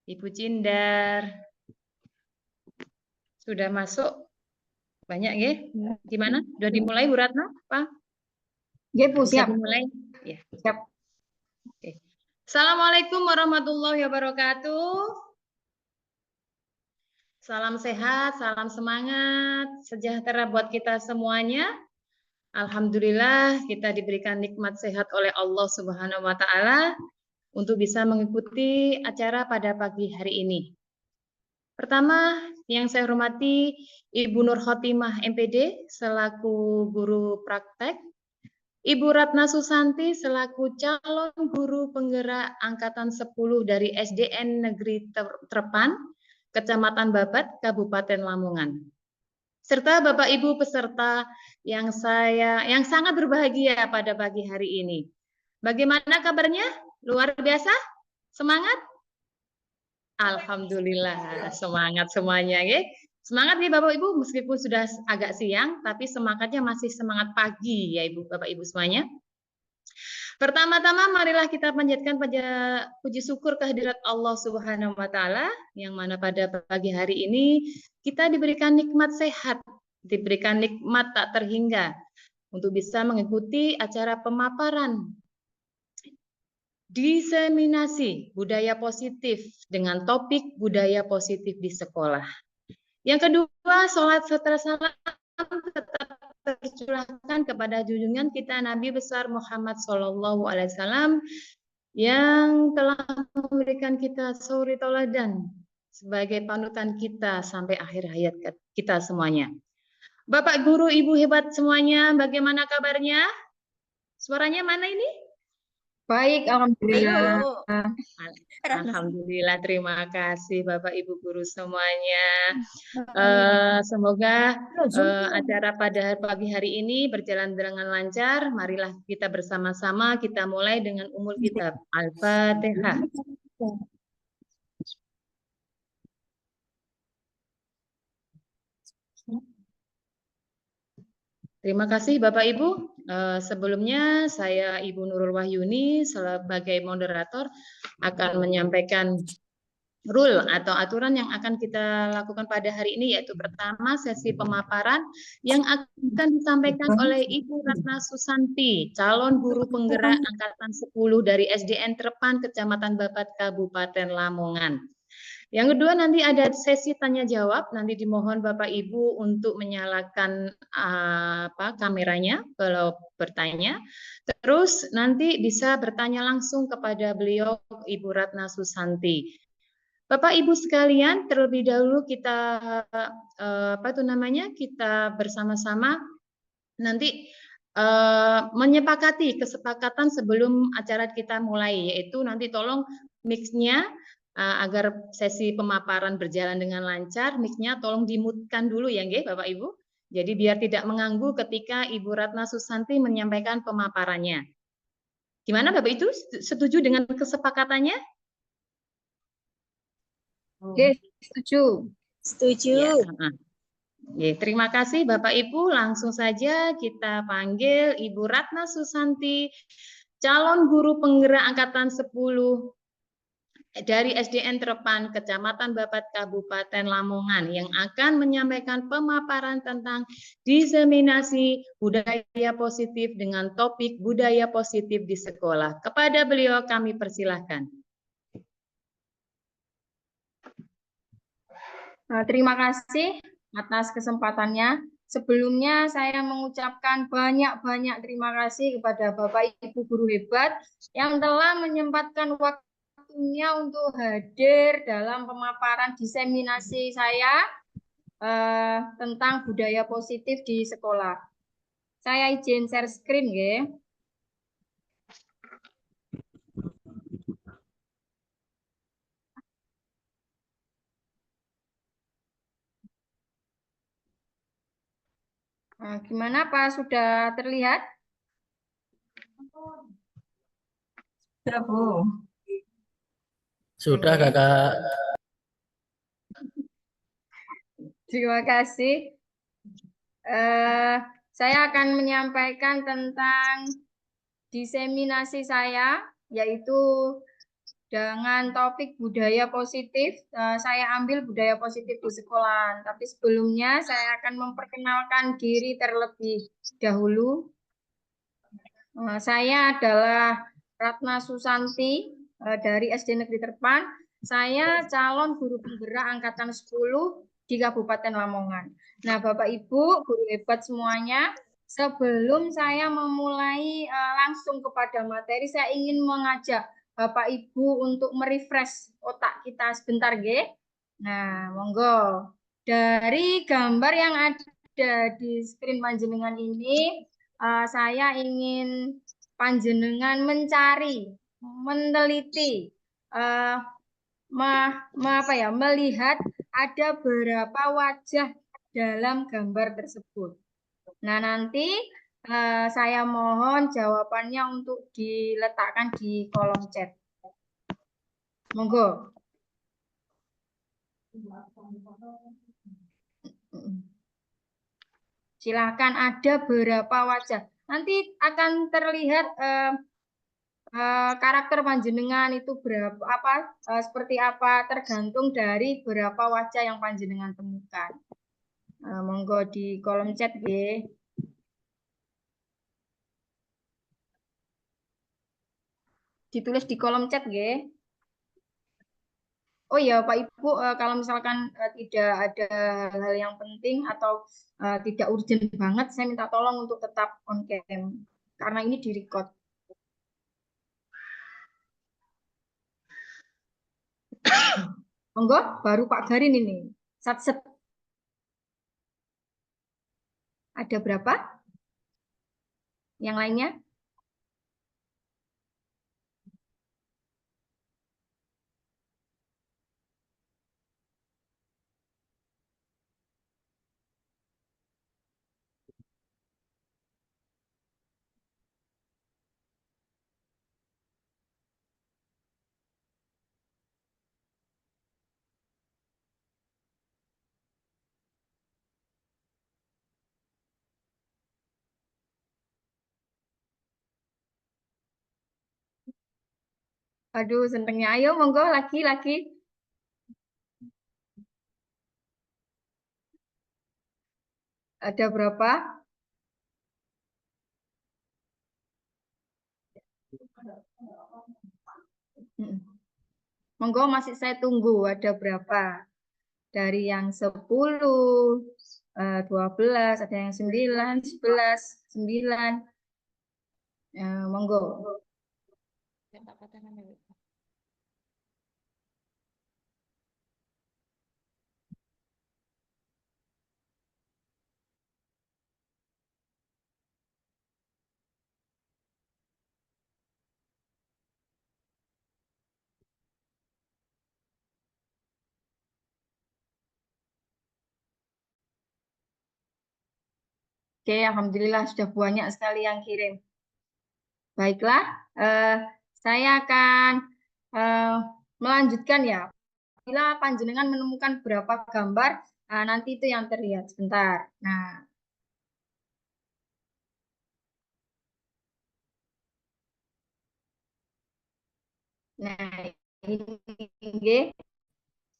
Ibu Cindar. Sudah masuk? Banyak ya? Gimana? Sudah dimulai Bu Ratna? Pak? Ya, Bu, Bisa siap. dimulai? Ya. Siap. Oke. Assalamualaikum warahmatullahi wabarakatuh. Salam sehat, salam semangat, sejahtera buat kita semuanya. Alhamdulillah kita diberikan nikmat sehat oleh Allah Subhanahu wa taala untuk bisa mengikuti acara pada pagi hari ini. Pertama, yang saya hormati Ibu Nur Khotimah MPD selaku guru praktek, Ibu Ratna Susanti selaku calon guru penggerak angkatan 10 dari SDN Negeri Trepan, Kecamatan Babat, Kabupaten Lamongan. Serta Bapak Ibu peserta yang sangat berbahagia pada pagi hari ini. Bagaimana kabarnya? Luar biasa? Semangat? Alhamdulillah, semangat semuanya ya. Semangat nih Bapak Ibu, meskipun sudah agak siang, tapi semangatnya masih semangat pagi ya Ibu, Bapak Ibu semuanya. Pertama-tama marilah kita panjatkan puji syukur kehadirat Allah Subhanahu wa taala yang mana pada pagi hari ini kita diberikan nikmat sehat, diberikan nikmat tak terhingga untuk bisa mengikuti acara pemaparan diseminasi budaya positif dengan topik budaya positif di sekolah. Yang kedua, sholat serta salam tetap tercurahkan kepada junjungan kita Nabi besar Muhammad SAW yang telah memberikan kita suri tauladan sebagai panutan kita sampai akhir hayat kita semuanya. Bapak guru, ibu hebat semuanya, bagaimana kabarnya? Suaranya mana ini? Baik, alhamdulillah. Alhamdulillah, terima kasih Bapak Ibu guru semuanya. Semoga acara pada pagi hari ini berjalan dengan lancar. Marilah kita bersama-sama kita mulai dengan umul kitab Al-Fatihah. Terima kasih Bapak Ibu. Sebelumnya saya Ibu Nurul Wahyuni sebagai moderator akan menyampaikan rule atau aturan yang akan kita lakukan pada hari ini, yaitu pertama sesi pemaparan yang akan disampaikan oleh Ibu Ratna Susanti, calon guru penggerak angkatan 10 dari SDN Trepan, Kecamatan Babat, Kabupaten Lamongan. Yang kedua nanti ada sesi tanya jawab, nanti dimohon Bapak Ibu untuk menyalakan kameranya kalau bertanya. Terus nanti bisa bertanya langsung kepada beliau Ibu Ratna Susanti. Bapak Ibu sekalian, terlebih dahulu kita kita bersama-sama nanti menyepakati kesepakatan sebelum acara kita mulai, yaitu nanti tolong mix-nya agar sesi pemaparan berjalan dengan lancar, mix-nya tolong dimutkan dulu ya nggih Bapak Ibu. Jadi biar tidak mengganggu ketika Ibu Ratna Susanti menyampaikan pemaparannya. Gimana Bapak Ibu, setuju dengan kesepakatannya? Oke, setuju. Setuju. Ya, terima kasih Bapak Ibu. Langsung saja kita panggil Ibu Ratna Susanti, calon guru penggerak angkatan 10 dari SDN Trepan, Kecamatan Babat, Kabupaten Lamongan yang akan menyampaikan pemaparan tentang diseminasi budaya positif dengan topik budaya positif di sekolah. Kepada beliau kami persilahkan. Terima kasih atas kesempatannya. Sebelumnya saya mengucapkan banyak-banyak terima kasih kepada Bapak Ibu guru hebat yang telah menyempatkan waktunya untuk hadir dalam pemaparan diseminasi saya tentang budaya positif di sekolah. Saya izin share screen ya. Gimana Pak? Sudah terlihat? Sudah, Bu. Sudah, Kakak. Terima kasih. Saya akan menyampaikan tentang diseminasi saya, yaitu dengan topik budaya positif. Saya ambil budaya positif di sekolah. Tapi sebelumnya saya akan memperkenalkan diri terlebih dahulu. Saya adalah Ratna Susanti dari SD Negeri Terpan. Saya calon guru penggerak angkatan 10 di Kabupaten Lamongan. Nah, Bapak Ibu, guru hebat semuanya, sebelum saya memulai langsung kepada materi, saya ingin mengajak Bapak Ibu untuk merefresh otak kita sebentar, G. Nah, monggo. Dari gambar yang ada di screen panjenengan ini, saya ingin panjenengan mencari, meneliti, melihat ada berapa wajah dalam gambar tersebut. Nah, nanti saya mohon jawabannya untuk diletakkan di kolom chat. Monggo. Silakan, ada berapa wajah. Nanti akan terlihat karakter panjenengan itu berapa seperti apa, tergantung dari berapa wajah yang panjenengan temukan. Monggo di kolom chat, G. Ditulis di kolom chat, G. Oh ya, Pak Ibu, kalau misalkan tidak ada hal-hal yang penting atau tidak urgent banget, saya minta tolong untuk tetap on cam karena ini di-record. Monggo, baru Pak Garin ini. Satset. Ada berapa? Yang lainnya? Aduh, senengnya. Ayo, monggo lagi. Ada berapa? Monggo masih saya tunggu. Ada berapa? Dari yang 10, 12, ada yang 9, 11, 9. Monggo. Oke, alhamdulillah sudah banyak sekali yang kirim. Baiklah, saya akan melanjutkan ya. Bila panjenengan menemukan berapa gambar, nanti itu yang terlihat sebentar. Nah ini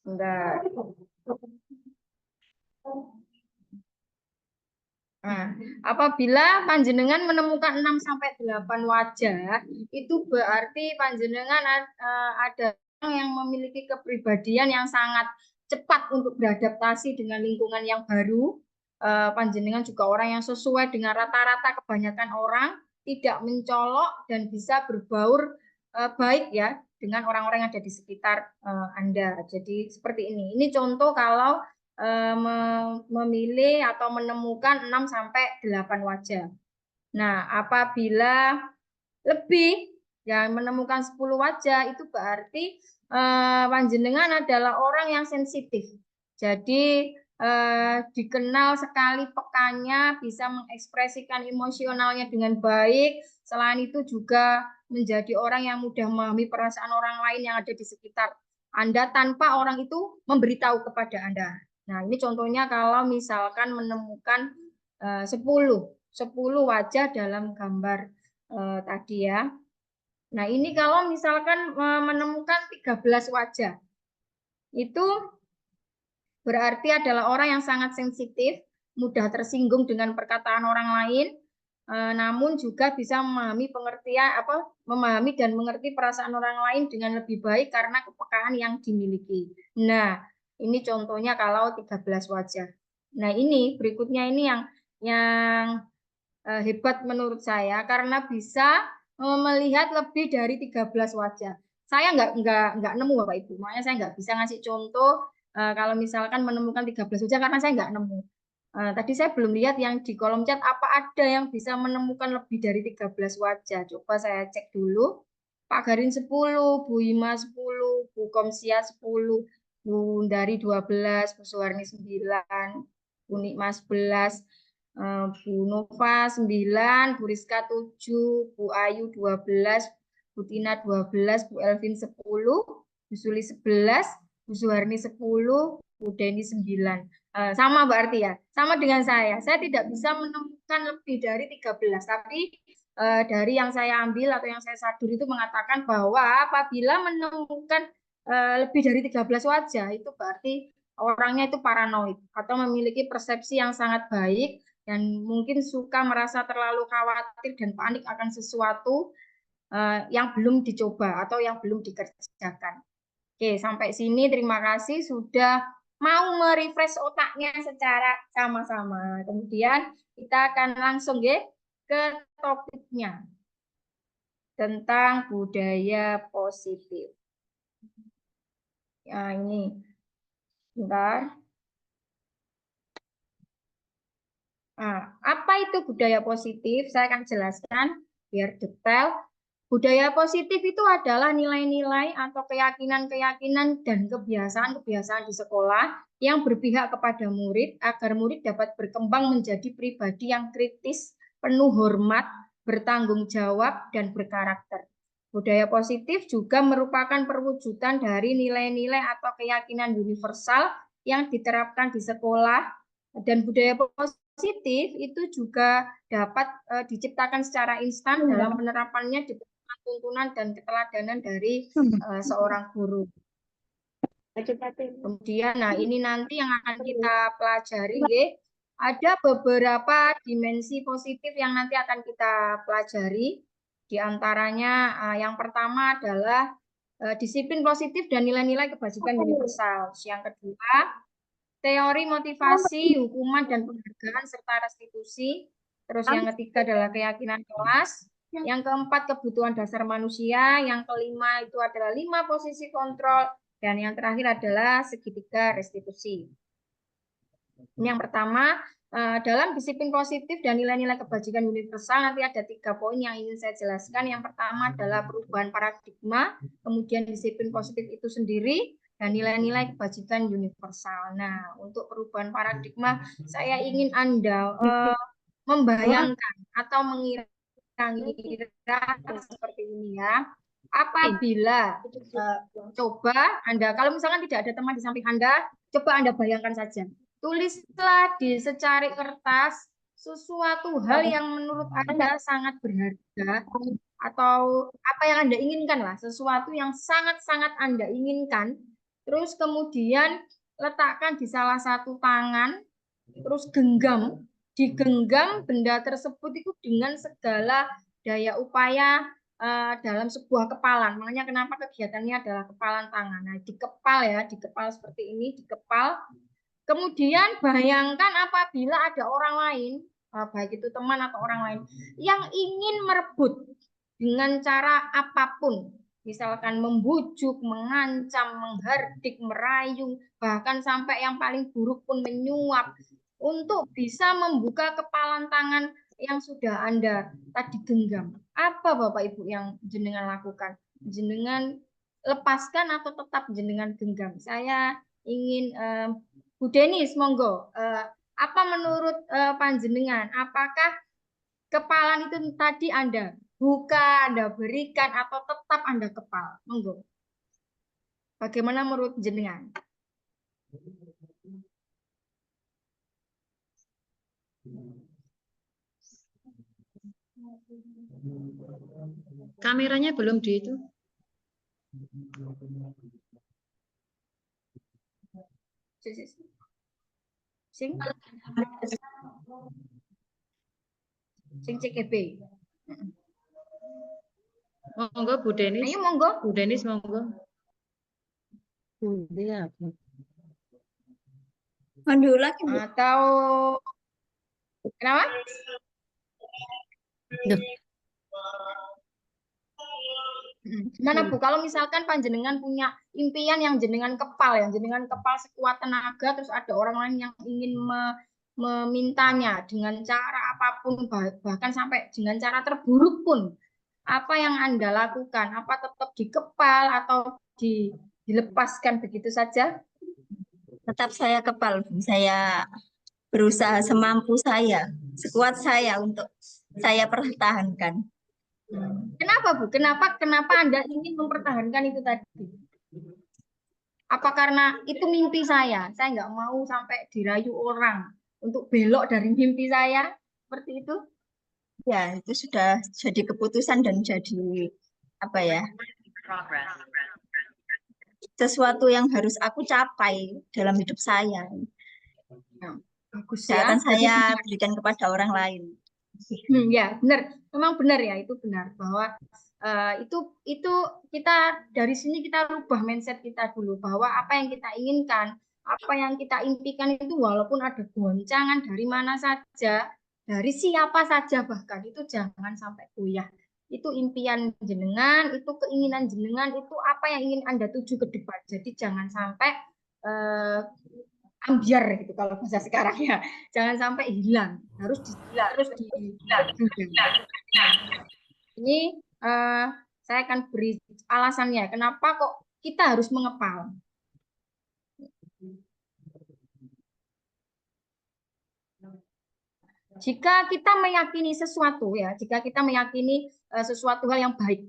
sebentar. Nah, apabila panjenengan menemukan 6-8 wajah, itu berarti panjenengan ada orang yang memiliki kepribadian yang sangat cepat untuk beradaptasi dengan lingkungan yang baru. Panjenengan juga orang yang sesuai dengan rata-rata kebanyakan orang, tidak mencolok dan bisa berbaur baik ya dengan orang-orang yang ada di sekitar Anda. Jadi seperti ini. Ini contoh kalau memilih atau menemukan 6-8 wajah. Nah, apabila lebih yang menemukan 10 wajah itu berarti panjenengan adalah orang yang sensitif. Jadi dikenal sekali pekannya, bisa mengekspresikan emosionalnya dengan baik. Selain itu juga menjadi orang yang mudah memahami perasaan orang lain yang ada di sekitar Anda tanpa orang itu memberitahu kepada Anda. Nah, ini contohnya kalau misalkan menemukan 10 wajah dalam gambar tadi ya. Nah, ini kalau misalkan menemukan 13 wajah, itu berarti adalah orang yang sangat sensitif, mudah tersinggung dengan perkataan orang lain, namun juga bisa memahami pengertian memahami dan mengerti perasaan orang lain dengan lebih baik karena kepekaan yang dimiliki. Nah, ini contohnya kalau 13 wajah. Nah, ini berikutnya ini yang hebat menurut saya karena bisa melihat lebih dari 13 wajah. Saya nggak nemu Bapak Ibu, makanya saya nggak bisa ngasih contoh kalau misalkan menemukan 13 wajah karena saya nggak nemu. Tadi saya belum lihat yang di kolom chat apa ada yang bisa menemukan lebih dari 13 wajah. Coba saya cek dulu. Pak Garin 10, Bu Ima 10, Bu Komsia 10, Bu Dari 12, Bu Suwarni 9, Bu Nikma 11, Bu Nova 9, Bu Rizka 7, Bu Ayu 12, Bu Tina 12, Bu Elvin 10, Bu Suli 11, Bu Suharni 10, Bu Deni 9. Sama berarti ya, sama dengan saya. Saya tidak bisa menemukan lebih dari 13, tapi dari yang saya ambil atau yang saya sadur itu mengatakan bahwa apabila menemukan lebih dari 13 wajah, itu berarti orangnya itu paranoid atau memiliki persepsi yang sangat baik dan mungkin suka merasa terlalu khawatir dan panik akan sesuatu yang belum dicoba atau yang belum dikerjakan. Oke, sampai sini terima kasih sudah mau merefresh otaknya secara sama-sama. Kemudian kita akan langsung ya ke topiknya tentang budaya positif. Ya, ini bentar. Nah, apa itu budaya positif? Saya akan jelaskan biar detail. Budaya positif itu adalah nilai-nilai atau keyakinan-keyakinan dan kebiasaan-kebiasaan di sekolah yang berpihak kepada murid agar murid dapat berkembang menjadi pribadi yang kritis, penuh hormat, bertanggung jawab, dan berkarakter. Budaya positif juga merupakan perwujudan dari nilai-nilai atau keyakinan universal yang diterapkan di sekolah dan budaya positif itu juga dapat diciptakan secara instan dalam penerapannya di tuntunan dan keteladanan dari seorang guru. Kemudian, nah ini nanti yang akan kita pelajari, ya. Ada beberapa dimensi positif yang nanti akan kita pelajari. Di antaranya yang pertama adalah disiplin positif dan nilai-nilai kebajikan universal. Yang kedua, teori motivasi, hukuman dan penghargaan serta restitusi. Terus yang ketiga adalah keyakinan kelas. Yang keempat kebutuhan dasar manusia. Yang kelima itu adalah 5 posisi kontrol. Dan yang terakhir adalah segitiga restitusi. Ini yang pertama, dalam disiplin positif dan nilai-nilai kebajikan universal nanti ada 3 poin yang ingin saya jelaskan. Yang pertama adalah perubahan paradigma, kemudian disiplin positif itu sendiri, dan nilai-nilai kebajikan universal. Nah, untuk perubahan paradigma, saya ingin Anda membayangkan atau mengira seperti ini ya. Apabila coba Anda, kalau misalkan tidak ada teman di samping Anda, coba Anda bayangkan saja. Tulislah di secari kertas sesuatu hal yang menurut Anda sangat berharga atau apa yang Anda inginkan lah, sesuatu yang sangat-sangat Anda inginkan. Terus kemudian letakkan di salah satu tangan, terus digenggam benda tersebut itu dengan segala daya upaya dalam sebuah kepalan. Makanya kenapa kegiatannya adalah kepalan tangan. Nah, dikepal ya, dikepal seperti ini, dikepal. Kemudian bayangkan apabila ada orang lain, baik itu teman atau orang lain, yang ingin merebut dengan cara apapun. Misalkan membujuk, mengancam, menghardik, merayu, bahkan sampai yang paling buruk pun menyuap untuk bisa membuka kepalan tangan yang sudah Anda tadi genggam. Apa Bapak Ibu yang jenengan lakukan? Jenengan lepaskan atau tetap jenengan genggam? Saya ingin Bu Denis, monggo. Apa menurut panjenengan? Apakah kepalan itu tadi Anda buka, Anda berikan, atau tetap Anda kepal? Monggo. Bagaimana menurut jenengan? Kameranya belum di itu. Sing CKB. Monggo Bu Denis. Ayo monggo. Bu Denis monggo. Pandu lagi, Bu. Atau kenapa? Gimana Bu, kalau misalkan panjenengan punya impian yang jenengan kepal sekuat tenaga, terus ada orang lain yang ingin memintanya dengan cara apapun, bahkan sampai dengan cara terburuk pun, apa yang Anda lakukan? Apa tetap dikepal atau dilepaskan begitu saja? Tetap saya kepal, Bu. Saya berusaha semampu saya, sekuat saya untuk saya pertahankan. Kenapa Bu? Kenapa Anda ingin mempertahankan itu tadi? Apa karena itu mimpi saya? Saya nggak mau sampai dirayu orang untuk belok dari mimpi saya, seperti itu? Ya, itu sudah jadi keputusan dan jadi apa ya? Sesuatu yang harus aku capai dalam hidup saya. Bagus Tidak ya. akan Jadi saya berikan kepada orang lain. ya benar, memang benar ya, itu benar bahwa itu kita dari sini kita rubah mindset kita dulu bahwa apa yang kita inginkan, apa yang kita impikan itu walaupun ada goncangan dari mana saja, dari siapa saja bahkan itu jangan sampai goyah. Itu impian jenengan, itu keinginan jenengan, itu apa yang ingin Anda tuju ke depan. Jadi jangan sampai ambiar gitu kalau bahasa sekarang ya. Jangan sampai hilang, harus ini saya akan beri alasannya kenapa kok kita harus mengepal. Jika kita meyakini sesuatu ya, jika kita meyakini sesuatu hal yang baik,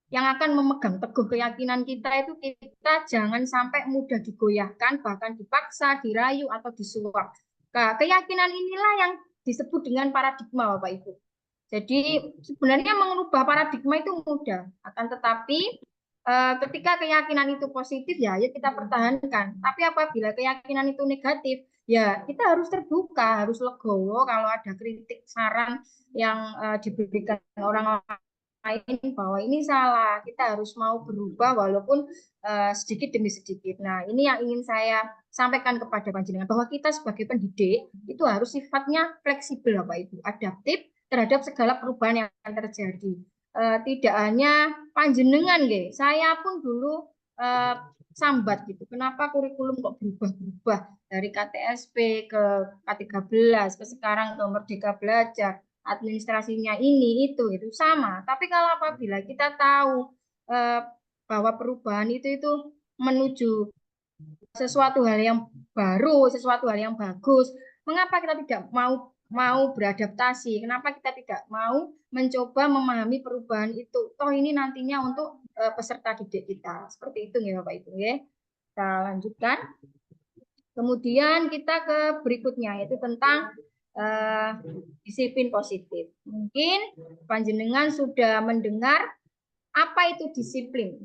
yang akan memegang teguh keyakinan kita itu kita jangan sampai mudah digoyahkan, bahkan dipaksa, dirayu, atau disuap. Nah, keyakinan inilah yang disebut dengan paradigma, Bapak Ibu. Jadi sebenarnya mengubah paradigma itu mudah, akan tetapi ketika keyakinan itu positif ya kita pertahankan. Tapi apabila keyakinan itu negatif, ya kita harus terbuka, harus legowo kalau ada kritik saran yang diberikan orang lain bahwa ini salah, kita harus mau berubah walaupun sedikit demi sedikit. Nah, ini yang ingin saya sampaikan kepada panjenengan bahwa kita sebagai pendidik itu harus sifatnya fleksibel, Bapak Ibu, adaptif terhadap segala perubahan yang terjadi. Tidak hanya panjenengan, saya pun dulu sambat gitu. Kenapa kurikulum kok berubah-berubah dari KTSP ke K13 ke sekarang ke Merdeka Belajar, administrasinya ini itu sama. Tapi kalau apabila kita tahu bahwa perubahan itu menuju sesuatu hal yang baru, sesuatu hal yang bagus, mengapa kita tidak mau beradaptasi? Kenapa kita tidak mau mencoba memahami perubahan itu? Toh ini nantinya untuk peserta didik kita. Seperti itu ya Bapak Ibu ya. Kita lanjutkan. Kemudian kita ke berikutnya yaitu tentang disiplin positif. Mungkin panjenengan sudah mendengar apa itu disiplin.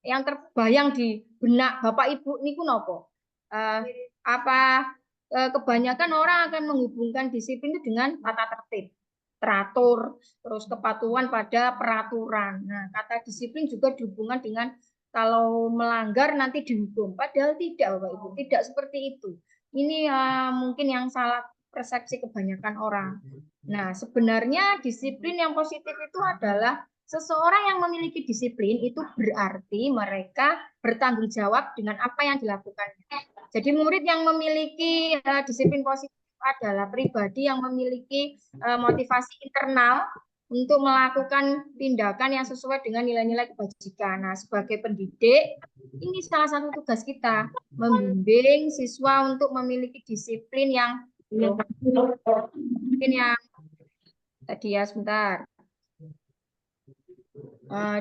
Yang terbayang di benak Bapak Ibu niku nopo? Kebanyakan orang akan menghubungkan disiplin itu dengan tata tertib, teratur, terus kepatuhan pada peraturan. Nah, kata disiplin juga dihubungkan dengan kalau melanggar nanti dihukum. Padahal tidak, Bapak Ibu, tidak seperti itu. Ini mungkin yang salah persepsi kebanyakan orang. Nah, sebenarnya disiplin yang positif itu adalah seseorang yang memiliki disiplin itu berarti mereka bertanggung jawab dengan apa yang dilakukannya. Jadi murid yang memiliki disiplin positif adalah pribadi yang memiliki motivasi internal untuk melakukan tindakan yang sesuai dengan nilai-nilai kebajikan. Nah, sebagai pendidik, ini salah satu tugas kita, membimbing siswa untuk memiliki disiplin yang tadi ya sebentar.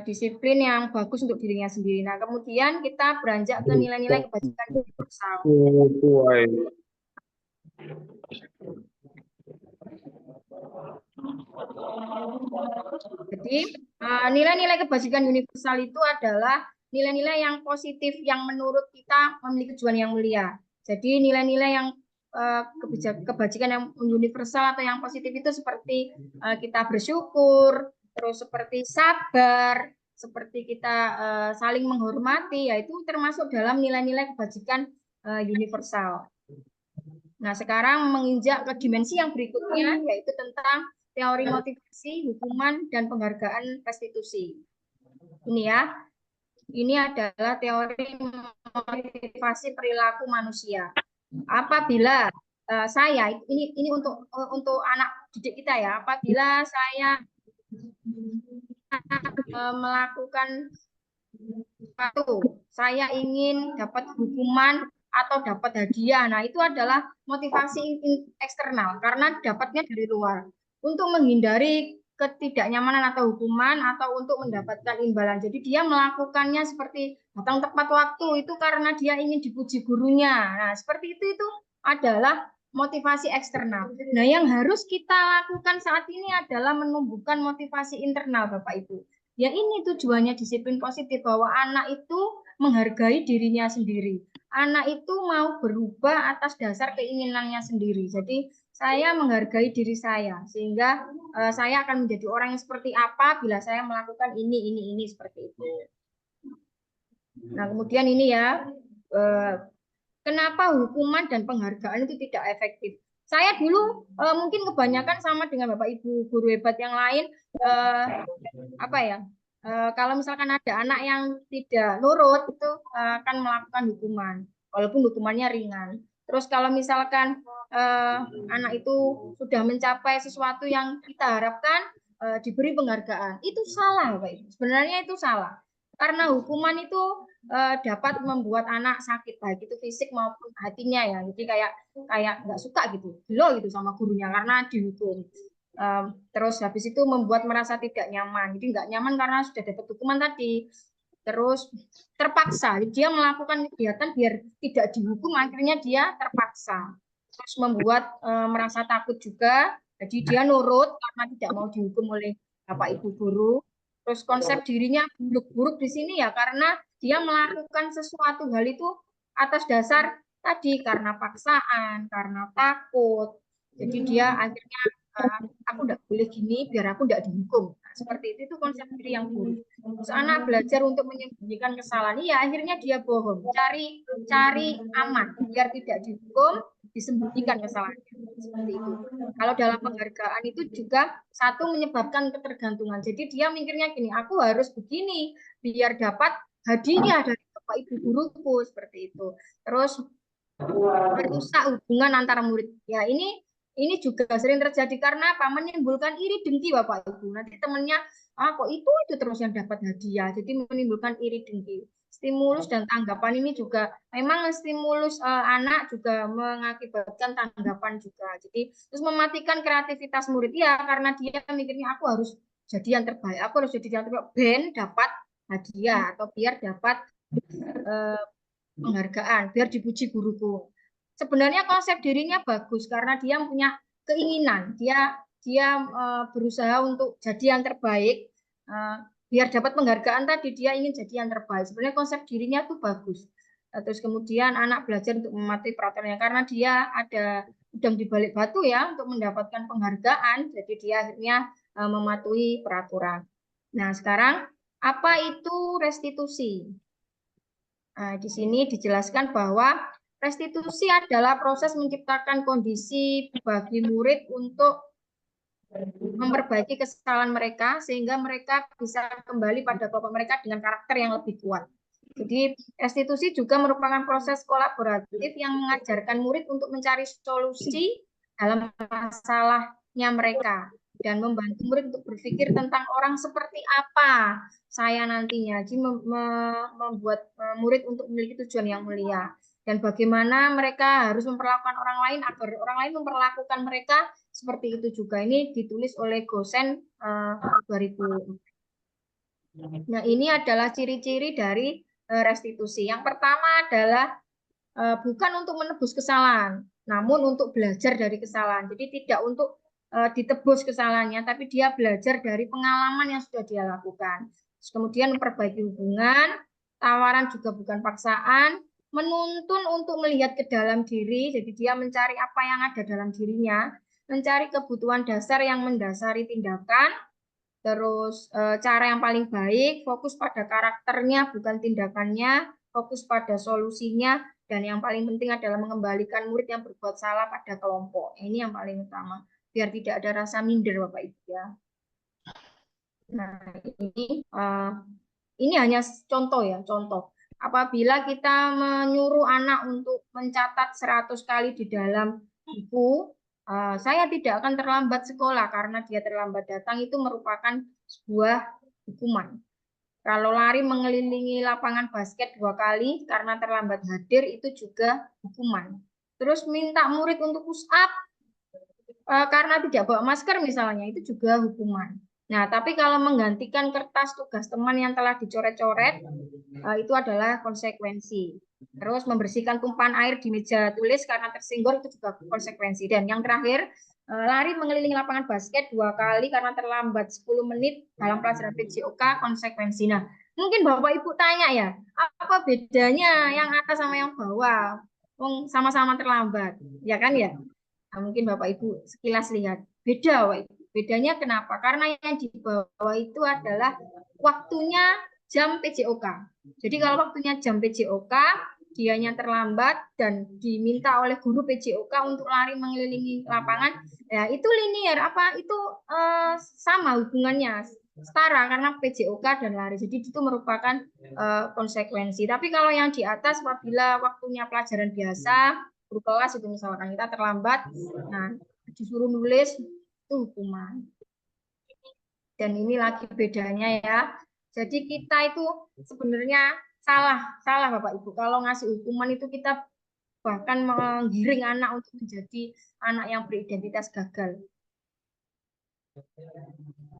Disiplin yang bagus untuk dirinya sendiri. Nah, kemudian kita beranjak ke nilai-nilai kebajikan universal. Jadi nilai-nilai kebajikan universal itu adalah nilai-nilai yang positif yang menurut kita memiliki tujuan yang mulia. Jadi nilai-nilai yang kebajikan yang universal atau yang positif itu seperti kita bersyukur, terus seperti sabar, seperti kita saling menghormati, yaitu termasuk dalam nilai-nilai kebajikan universal. Nah, sekarang menginjak ke dimensi yang berikutnya, yaitu tentang teori motivasi, hukuman, dan penghargaan restitusi. Ini ya, ini adalah teori motivasi perilaku manusia. Apabila saya, ini untuk anak didik kita ya, apabila saya melakukan sesuatu, saya ingin dapat hukuman atau dapat hadiah. Nah, itu adalah motivasi eksternal karena dapatnya dari luar. Untuk menghindari ketidaknyamanan atau hukuman atau untuk mendapatkan imbalan. Jadi dia melakukannya seperti datang tepat waktu itu karena dia ingin dipuji gurunya. Nah, seperti itu adalah motivasi eksternal. Nah, yang harus kita lakukan saat ini adalah menumbuhkan motivasi internal, Bapak Ibu. Ya ini tujuannya disiplin positif, bahwa anak itu menghargai dirinya sendiri. Anak itu mau berubah atas dasar keinginannya sendiri. Jadi saya menghargai diri saya, sehingga saya akan menjadi orang yang seperti apa bila saya melakukan ini seperti itu. Nah, kemudian ini ya, kenapa hukuman dan penghargaan itu tidak efektif? Saya dulu mungkin kebanyakan sama dengan Bapak Ibu guru hebat yang lain, apa ya? Kalau misalkan ada anak yang tidak nurut itu akan melakukan hukuman, walaupun hukumannya ringan. Terus kalau misalkan anak itu sudah mencapai sesuatu yang kita harapkan diberi penghargaan, itu salah, Bapak Ibu. Sebenarnya itu salah. Karena hukuman itu dapat membuat anak sakit, baik itu fisik maupun hatinya ya. Jadi kayak nggak suka gitu, gelo gitu sama gurunya karena dihukum. Terus habis itu membuat merasa tidak nyaman. Jadi nggak nyaman karena sudah dapat hukuman tadi. Terus terpaksa, dia melakukan kegiatan biar tidak dihukum, akhirnya dia terpaksa. Terus membuat merasa takut juga, jadi dia nurut karena tidak mau dihukum oleh Bapak Ibu guru. Terus konsep dirinya buruk-buruk di sini ya karena dia melakukan sesuatu hal itu atas dasar tadi karena paksaan, karena takut. Jadi dia akhirnya aku tidak boleh gini biar aku tidak dihukum. Nah, seperti itu konsep diri yang buruk. Terus anak belajar untuk menyembunyikan kesalahan, iya akhirnya dia bohong, cari aman biar tidak dihukum, disembunyikan kesalahannya. Seperti itu. Kalau dalam penghargaan itu juga satu menyebabkan ketergantungan. Jadi dia mikirnya gini, aku harus begini biar dapat hadiah dari Bapak Ibu guruku seperti itu. Terus merusak hubungan antara murid. Ya ini juga sering terjadi karena apa? Menimbulkan iri dengki Bapak Ibu. Nanti temannya, kok itu terus yang dapat hadiah. Jadi menimbulkan iri dengki. Stimulus dan tanggapan ini juga memang stimulus anak juga mengakibatkan tanggapan juga. Jadi terus mematikan kreativitas murid ya karena dia mikirnya aku harus jadi yang terbaik. Aku harus jadi yang terbaik. Ben dapat hadiah atau biar dapat penghargaan, biar dipuji guruku. Sebenarnya konsep dirinya bagus karena dia punya keinginan, dia berusaha untuk jadi yang terbaik, biar dapat penghargaan tadi dia ingin jadi yang terbaik. Sebenarnya konsep dirinya tuh bagus. Terus kemudian anak belajar untuk mematuhi peraturannya karena dia ada udang di balik batu ya untuk mendapatkan penghargaan, jadi dia akhirnya mematuhi peraturan. Nah, sekarang apa itu restitusi? Nah, di sini dijelaskan bahwa restitusi adalah proses menciptakan kondisi bagi murid untuk memperbaiki kesalahan mereka sehingga mereka bisa kembali pada kelompok mereka dengan karakter yang lebih kuat. Jadi restitusi juga merupakan proses kolaboratif yang mengajarkan murid untuk mencari solusi dalam masalahnya mereka dan membantu murid untuk berpikir tentang orang seperti apa saya nantinya. Jadi membuat murid untuk memiliki tujuan yang mulia dan bagaimana mereka harus memperlakukan orang lain agar orang lain memperlakukan mereka seperti itu juga. Ini ditulis oleh Gosen 2000. Nah, ini adalah ciri-ciri dari restitusi. Yang pertama adalah bukan untuk menebus kesalahan, namun untuk belajar dari kesalahan. Jadi tidak untuk ditebus kesalahannya, tapi dia belajar dari pengalaman yang sudah dia lakukan. Terus kemudian memperbaiki hubungan, tawaran juga bukan paksaan, menuntun untuk melihat ke dalam diri, jadi dia mencari apa yang ada dalam dirinya, mencari kebutuhan dasar yang mendasari tindakan, terus cara yang paling baik, fokus pada karakternya bukan tindakannya, fokus pada solusinya, dan yang paling penting adalah mengembalikan murid yang berbuat salah pada kelompok. Ini yang paling utama, biar tidak ada rasa minder Bapak Ibu ya. Nah, ini hanya contoh ya, contoh. Apabila kita menyuruh anak untuk mencatat 100 kali di dalam buku, saya tidak akan terlambat sekolah karena dia terlambat datang itu merupakan sebuah hukuman. Kalau lari mengelilingi lapangan basket 2 kali karena terlambat hadir itu juga hukuman. Terus minta murid untuk push up karena tidak bawa masker misalnya itu juga hukuman. Nah, tapi kalau menggantikan kertas tugas teman yang telah dicoret-coret, itu adalah konsekuensi. Terus membersihkan tumpahan air di meja tulis karena tersinggung itu juga konsekuensi. Dan yang terakhir, lari mengelilingi lapangan basket 2 kali karena terlambat 10 menit dalam pelajaran PJOK konsekuensi. Nah, mungkin Bapak Ibu tanya ya, apa bedanya yang atas sama yang bawah? Sama-sama terlambat, ya kan ya? Nah, mungkin Bapak Ibu sekilas lihat. Beda, Bapak Ibu. Bedanya kenapa? Karena yang di bawah itu adalah waktunya jam PJOK. Jadi kalau waktunya jam PJOK, dianya terlambat dan diminta oleh guru PJOK untuk lari mengelilingi lapangan, ya itu linear, itu sama hubungannya, setara karena PJOK dan lari. Jadi itu merupakan konsekuensi. Tapi kalau yang di atas apabila waktunya pelajaran biasa, guru kelas itu misalkan kita terlambat, nah disuruh nulis itu hukuman. Dan ini lagi bedanya ya. Jadi kita itu sebenarnya salah Bapak Ibu. Kalau ngasih hukuman itu kita bahkan menggiring anak untuk menjadi anak yang beridentitas gagal.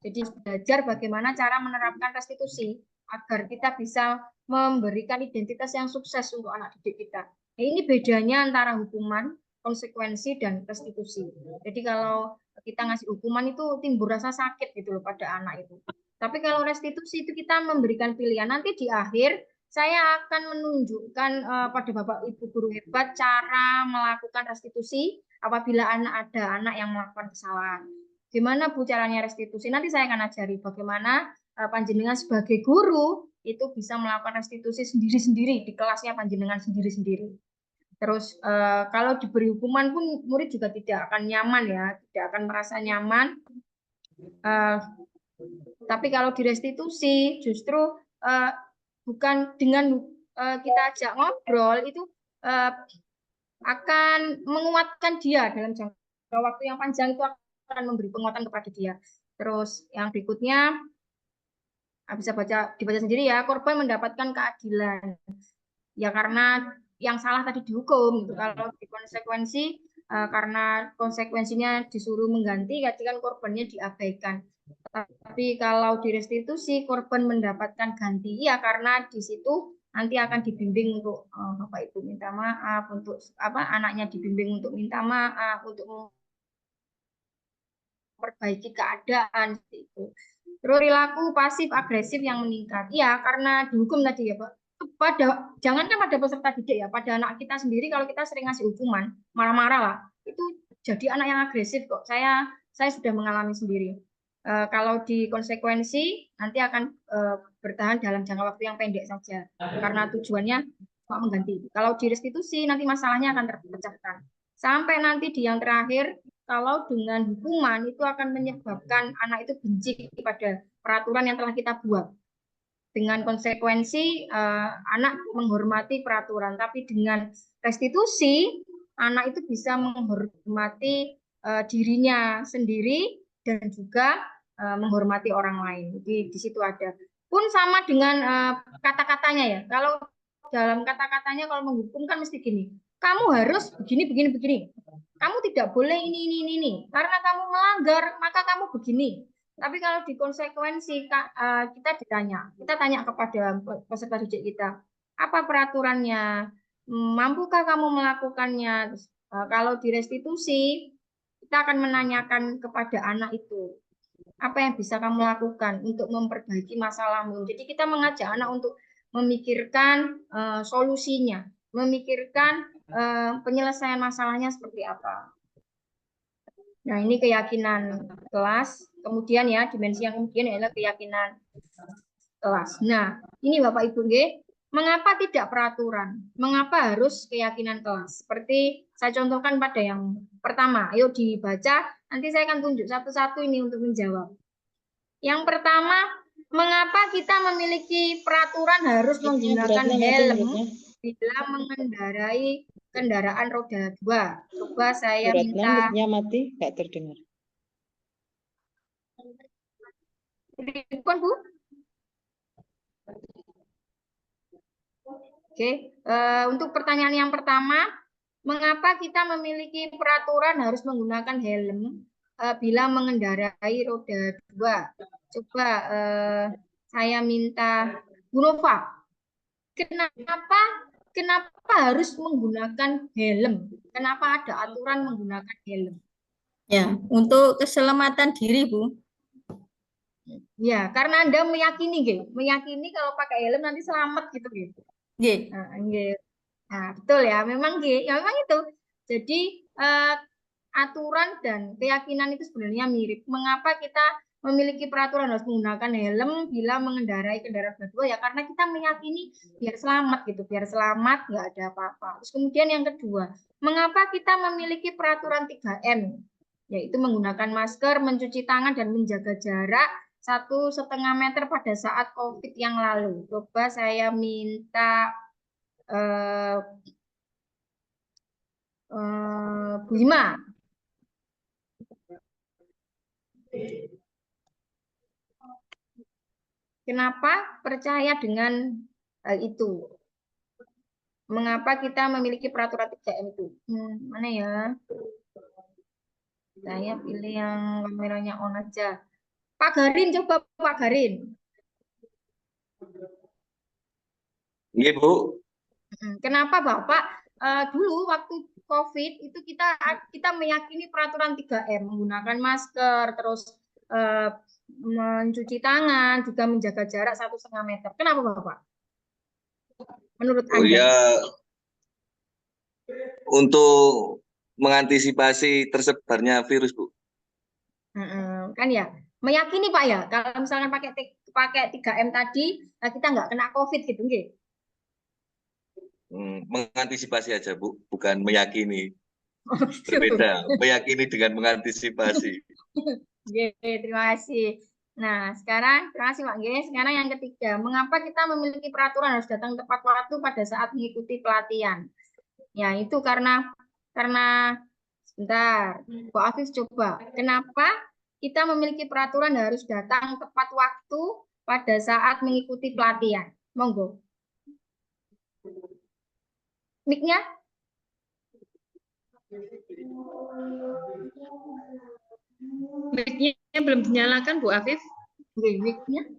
Jadi belajar bagaimana cara menerapkan restitusi agar kita bisa memberikan identitas yang sukses untuk anak didik kita. Nah, ini bedanya antara hukuman, konsekuensi, dan restitusi. Jadi kalau kita ngasih hukuman itu timbul rasa sakit gitu loh pada anak itu. Tapi kalau restitusi itu kita memberikan pilihan. Nanti di akhir saya akan menunjukkan pada Bapak Ibu guru hebat cara melakukan restitusi apabila ada anak yang melakukan kesalahan. Gimana Bu caranya restitusi? Nanti saya akan ajari bagaimana panjenengan sebagai guru itu bisa melakukan restitusi sendiri-sendiri di kelasnya panjenengan sendiri-sendiri. Terus kalau diberi hukuman pun murid juga tidak akan nyaman ya, tidak akan merasa nyaman. Tapi kalau direstitusi justru bukan dengan kita ajak ngobrol itu akan menguatkan dia dalam jangka waktu yang panjang, itu akan memberi penguatan kepada dia. Terus yang berikutnya bisa dibaca sendiri ya, korban mendapatkan keadilan ya karena yang salah tadi dihukum gitu. Kalau di konsekuensi karena konsekuensinya disuruh mengganti, kan korbannya diabaikan. Tapi kalau direstitusi korban mendapatkan ganti ya karena di situ nanti akan dibimbing untuk Bapak Ibu minta maaf, untuk anaknya dibimbing untuk minta maaf, untuk memperbaiki keadaan seperti itu. Terus perilaku pasif agresif yang meningkat. Ya, karena dihukum tadi ya, Pak. Jangankan pada peserta didik ya, pada anak kita sendiri kalau kita sering ngasih hukuman, marah-marah lah, itu jadi anak yang agresif kok. Saya sudah mengalami sendiri. Kalau di konsekuensi nanti akan bertahan dalam jangka waktu yang pendek saja karena tujuannya cuma mengganti. Kalau di restitusi nanti masalahnya akan terpecahkan. Sampai nanti di yang terakhir, kalau dengan hukuman itu akan menyebabkan anak itu benci kepada peraturan yang telah kita buat. Dengan konsekuensi anak menghormati peraturan, tapi dengan restitusi anak itu bisa menghormati dirinya sendiri dan juga menghormati orang lain. Jadi di situ ada. Pun sama dengan kata-katanya ya. Kalau dalam kata-katanya kalau menghukum kan mesti gini. Kamu harus begini. Kamu tidak boleh ini. Karena kamu melanggar, maka kamu begini. Tapi kalau di konsekuensi kita tanya kepada peserta didik kita, apa peraturannya? Mampukah kamu melakukannya? Kalau di restitusi kita akan menanyakan kepada anak itu, apa yang bisa kamu lakukan untuk memperbaiki masalahmu. Jadi kita mengajak anak untuk memikirkan solusinya, memikirkan penyelesaian masalahnya seperti apa. Nah, ini keyakinan kelas. Kemudian ya, dimensi yang kemudian adalah keyakinan kelas. Nah, ini Bapak Ibu, mengapa tidak peraturan? Mengapa harus keyakinan kelas? Seperti saya contohkan pada yang pertama. Ayo dibaca, nanti saya akan tunjuk satu-satu ini untuk menjawab. Yang pertama, mengapa kita memiliki peraturan harus menggunakan helm bila mengendarai kendaraan roda 2? Coba saya minta. Mic-nya mati, nggak terdengar. Bukan, Bu? Oke, untuk pertanyaan yang pertama, mengapa kita memiliki peraturan harus menggunakan helm bila mengendarai roda 2? Coba saya minta Bu Nova. Kenapa harus menggunakan helm? Kenapa ada aturan menggunakan helm? Ya, untuk keselamatan diri, Bu. Ya, karena Anda meyakini kalau pakai helm nanti selamat gitu, Nggih. Nah, betul ya, memang memang itu. Jadi aturan dan keyakinan itu sebenarnya mirip. Mengapa kita memiliki peraturan harus menggunakan helm bila mengendarai kendaraan roda 2? Ya karena kita meyakini biar selamat gitu, biar selamat nggak ada apa-apa. Terus kemudian yang kedua, mengapa kita memiliki peraturan 3M? Yaitu menggunakan masker, mencuci tangan, dan menjaga jarak 1,5 meter pada saat COVID yang lalu. Coba saya minta Bu Hima. Kenapa percaya dengan hal itu? Mengapa kita memiliki peraturan 3M itu? Mana ya? Saya pilih yang kameranya on aja. Pak Garin, coba Pak Garin. Iya, Bu. Kenapa Bapak dulu waktu COVID itu kita meyakini peraturan 3M, menggunakan masker, terus mencuci tangan, juga menjaga jarak 1,5 meter. Kenapa Bapak? Menurut Anda? Ya, untuk mengantisipasi tersebarnya virus, Bu. Kan ya, meyakini Pak ya, kalau misalkan pakai 3M tadi, kita nggak kena COVID gitu, nggih? Mengantisipasi aja, Bu, bukan meyakini. Oh, gitu. Berbeda, meyakini dengan mengantisipasi. Oke, terima kasih. Nah, sekarang, terima kasih Pak G. Sekarang yang ketiga, mengapa kita memiliki peraturan harus datang tepat waktu pada saat mengikuti pelatihan? Ya, itu karena sebentar, Bu Afif coba. Kenapa kita memiliki peraturan harus datang tepat waktu pada saat mengikuti pelatihan? Monggo. Mic-nya? Mic-nya belum dinyalakan, Bu Afif. Mic-nya?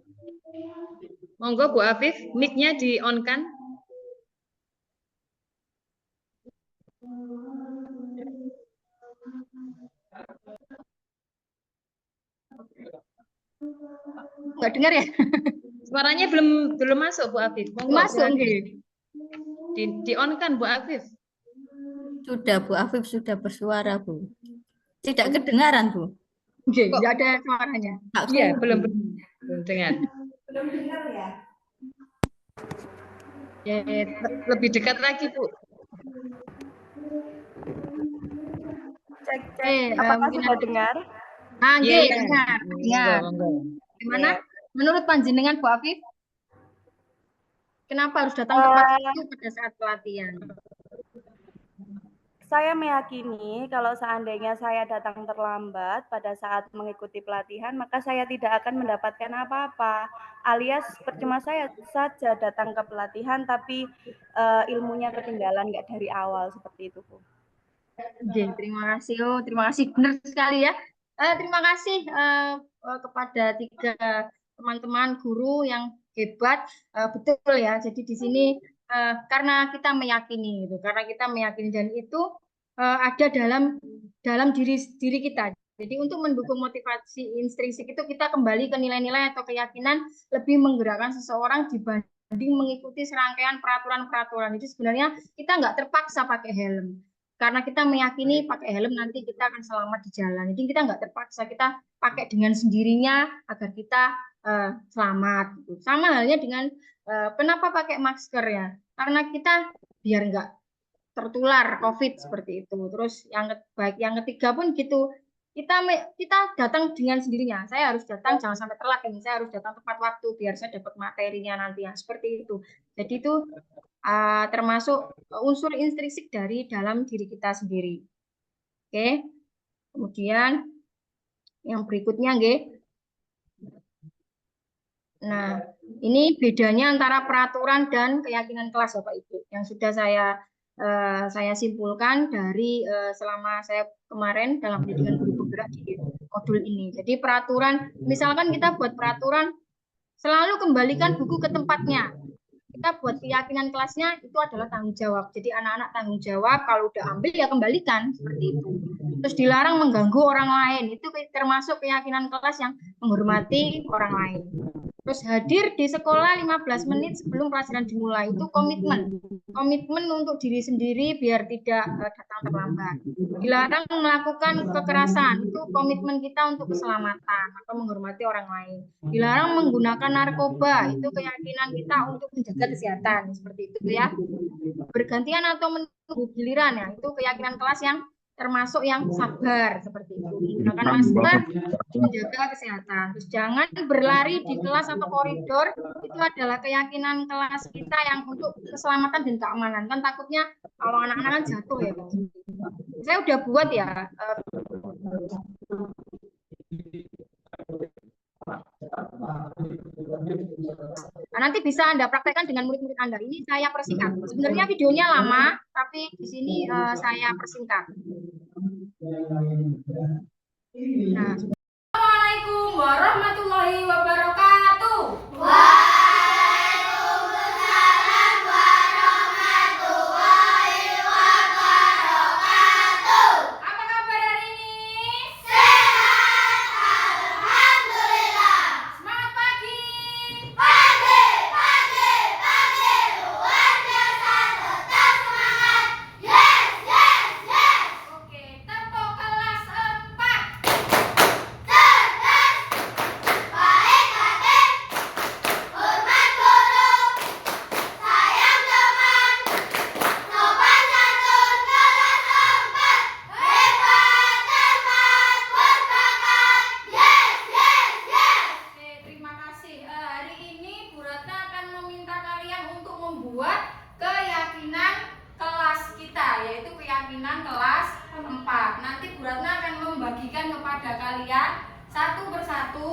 Monggo Bu Afif, mic-nya di-on-kan. Nggak dengar ya? Suaranya belum masuk Bu Afif. Monggo, Masuk, silakan. nggih. Di-on-kan Bu Afif. Sudah, Bu Afif sudah bersuara, Bu. Tidak kedengaran, Bu. Oke, nggak ada suaranya. Iya, belum dengar. Belum dengar ya? Ya, lebih dekat lagi, Bu. Cek. Apakah sudah dengar? Nggih, Iya. dengar. Monggo. Gimana? Menurut panjenengan Bu Afif? Kenapa harus datang tepat waktu pada saat pelatihan? Saya meyakini kalau seandainya saya datang terlambat pada saat mengikuti pelatihan, maka saya tidak akan mendapatkan apa-apa. Alias percuma saya saja datang ke pelatihan, tapi ilmunya ketinggalan nggak dari awal seperti itu, Bu. Oke, terima kasih. Terima kasih benar sekali ya. Terima kasih kepada 3 teman-teman guru yang hebat. Betul ya. Jadi di sini karena kita meyakini gitu. Karena kita meyakini dan itu ada dalam diri kita. Jadi untuk mendukung motivasi intrinsik itu kita kembali ke nilai-nilai atau keyakinan lebih menggerakkan seseorang dibanding mengikuti serangkaian peraturan-peraturan. Jadi sebenarnya kita nggak terpaksa pakai helm. Karena kita meyakini pakai helm nanti kita akan selamat di jalan. Jadi kita nggak terpaksa, kita pakai dengan sendirinya agar kita selamat. Gitu. Sama halnya dengan kenapa pakai masker ya? Karena kita biar nggak tertular COVID seperti itu. Terus yang ketiga pun gitu. Kita datang dengan sendirinya. Saya harus datang, jangan sampai telat ini. Saya harus datang tepat waktu biar saya dapat materinya nanti yang seperti itu. Jadi itu termasuk unsur intrinsik dari dalam diri kita sendiri. Oke. Kemudian yang berikutnya, nggih. Nah, ini bedanya antara peraturan dan keyakinan kelas, Bapak Ibu, yang sudah saya simpulkan dari selama saya kemarin dalam pendidikan guru penggerak di modul ini. Jadi peraturan, misalkan kita buat peraturan, selalu kembalikan buku ke tempatnya. Kita buat keyakinan kelasnya itu adalah tanggung jawab. Jadi anak-anak tanggung jawab, kalau udah ambil ya kembalikan, seperti itu. Terus dilarang mengganggu orang lain, itu termasuk keyakinan kelas yang menghormati orang lain. Terus hadir di sekolah 15 menit sebelum pelajaran dimulai, itu komitmen. Komitmen untuk diri sendiri biar tidak datang terlambat. Dilarang melakukan kekerasan, itu komitmen kita untuk keselamatan atau menghormati orang lain. Dilarang menggunakan narkoba, itu keyakinan kita untuk menjaga kesehatan, seperti itu ya. Bergantian atau menunggu giliran ya, itu keyakinan kelas yang termasuk yang sabar, seperti itu. Menggunakan masker, menjaga kesehatan. Terus jangan berlari di kelas atau koridor, itu adalah keyakinan kelas kita yang untuk keselamatan dan keamanan. Kan takutnya kalau anak-anak kan jatuh ya. Saya udah buat ya. Nah, nanti bisa Anda praktekkan dengan murid-murid Anda. Ini saya persingkat. Sebenarnya videonya lama, tapi di sini saya persingkat. Nah, Assalamualaikum warahmatullahi wabarakatuh. Waalaikumsalam warahmatullahi wabarakatuh. Apa kabar hari ini? Sehat, alhamdulillah. Semangat pagi. Pagi, pagi, pagi, luar biasa, tetap semangat. Yes, yes, yes. Oke, tempo kelas 4. Cerdas, baik hati, hormat guru, sayang teman, sopan santun kelas 4. Hebat, cermat, berbakat. Yes, yes, yes. Oke, terima kasih. Hari ini Bu Ratna akan meminta kalian untuk membuat keyakinan kelas kita, yaitu keyakinan kelas 4. Nanti Bu Ratna akan membagikan kepada kalian satu persatu.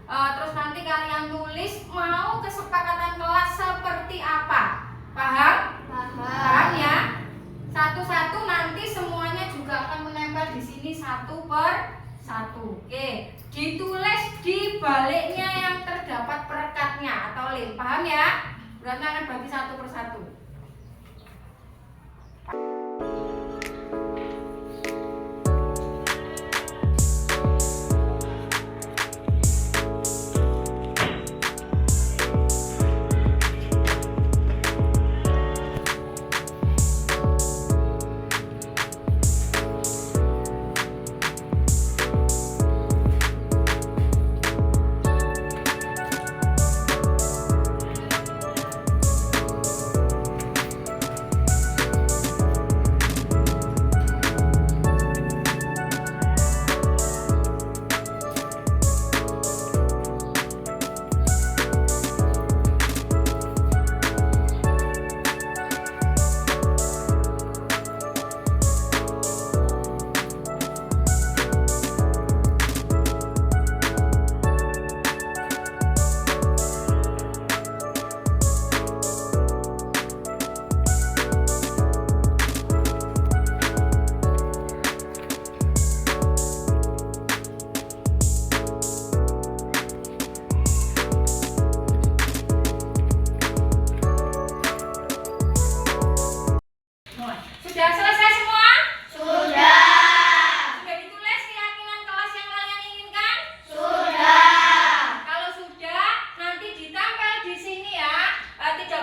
Terus nanti kalian tulis mau kesepakatan kelas seperti apa. Paham? Paham ya? Satu-satu nanti semuanya juga akan menempel di sini satu per satu. Oke, ditulis di baliknya yang terdapat perekatnya atau lem. Paham ya? Bu Ratna akan bagi satu persatu.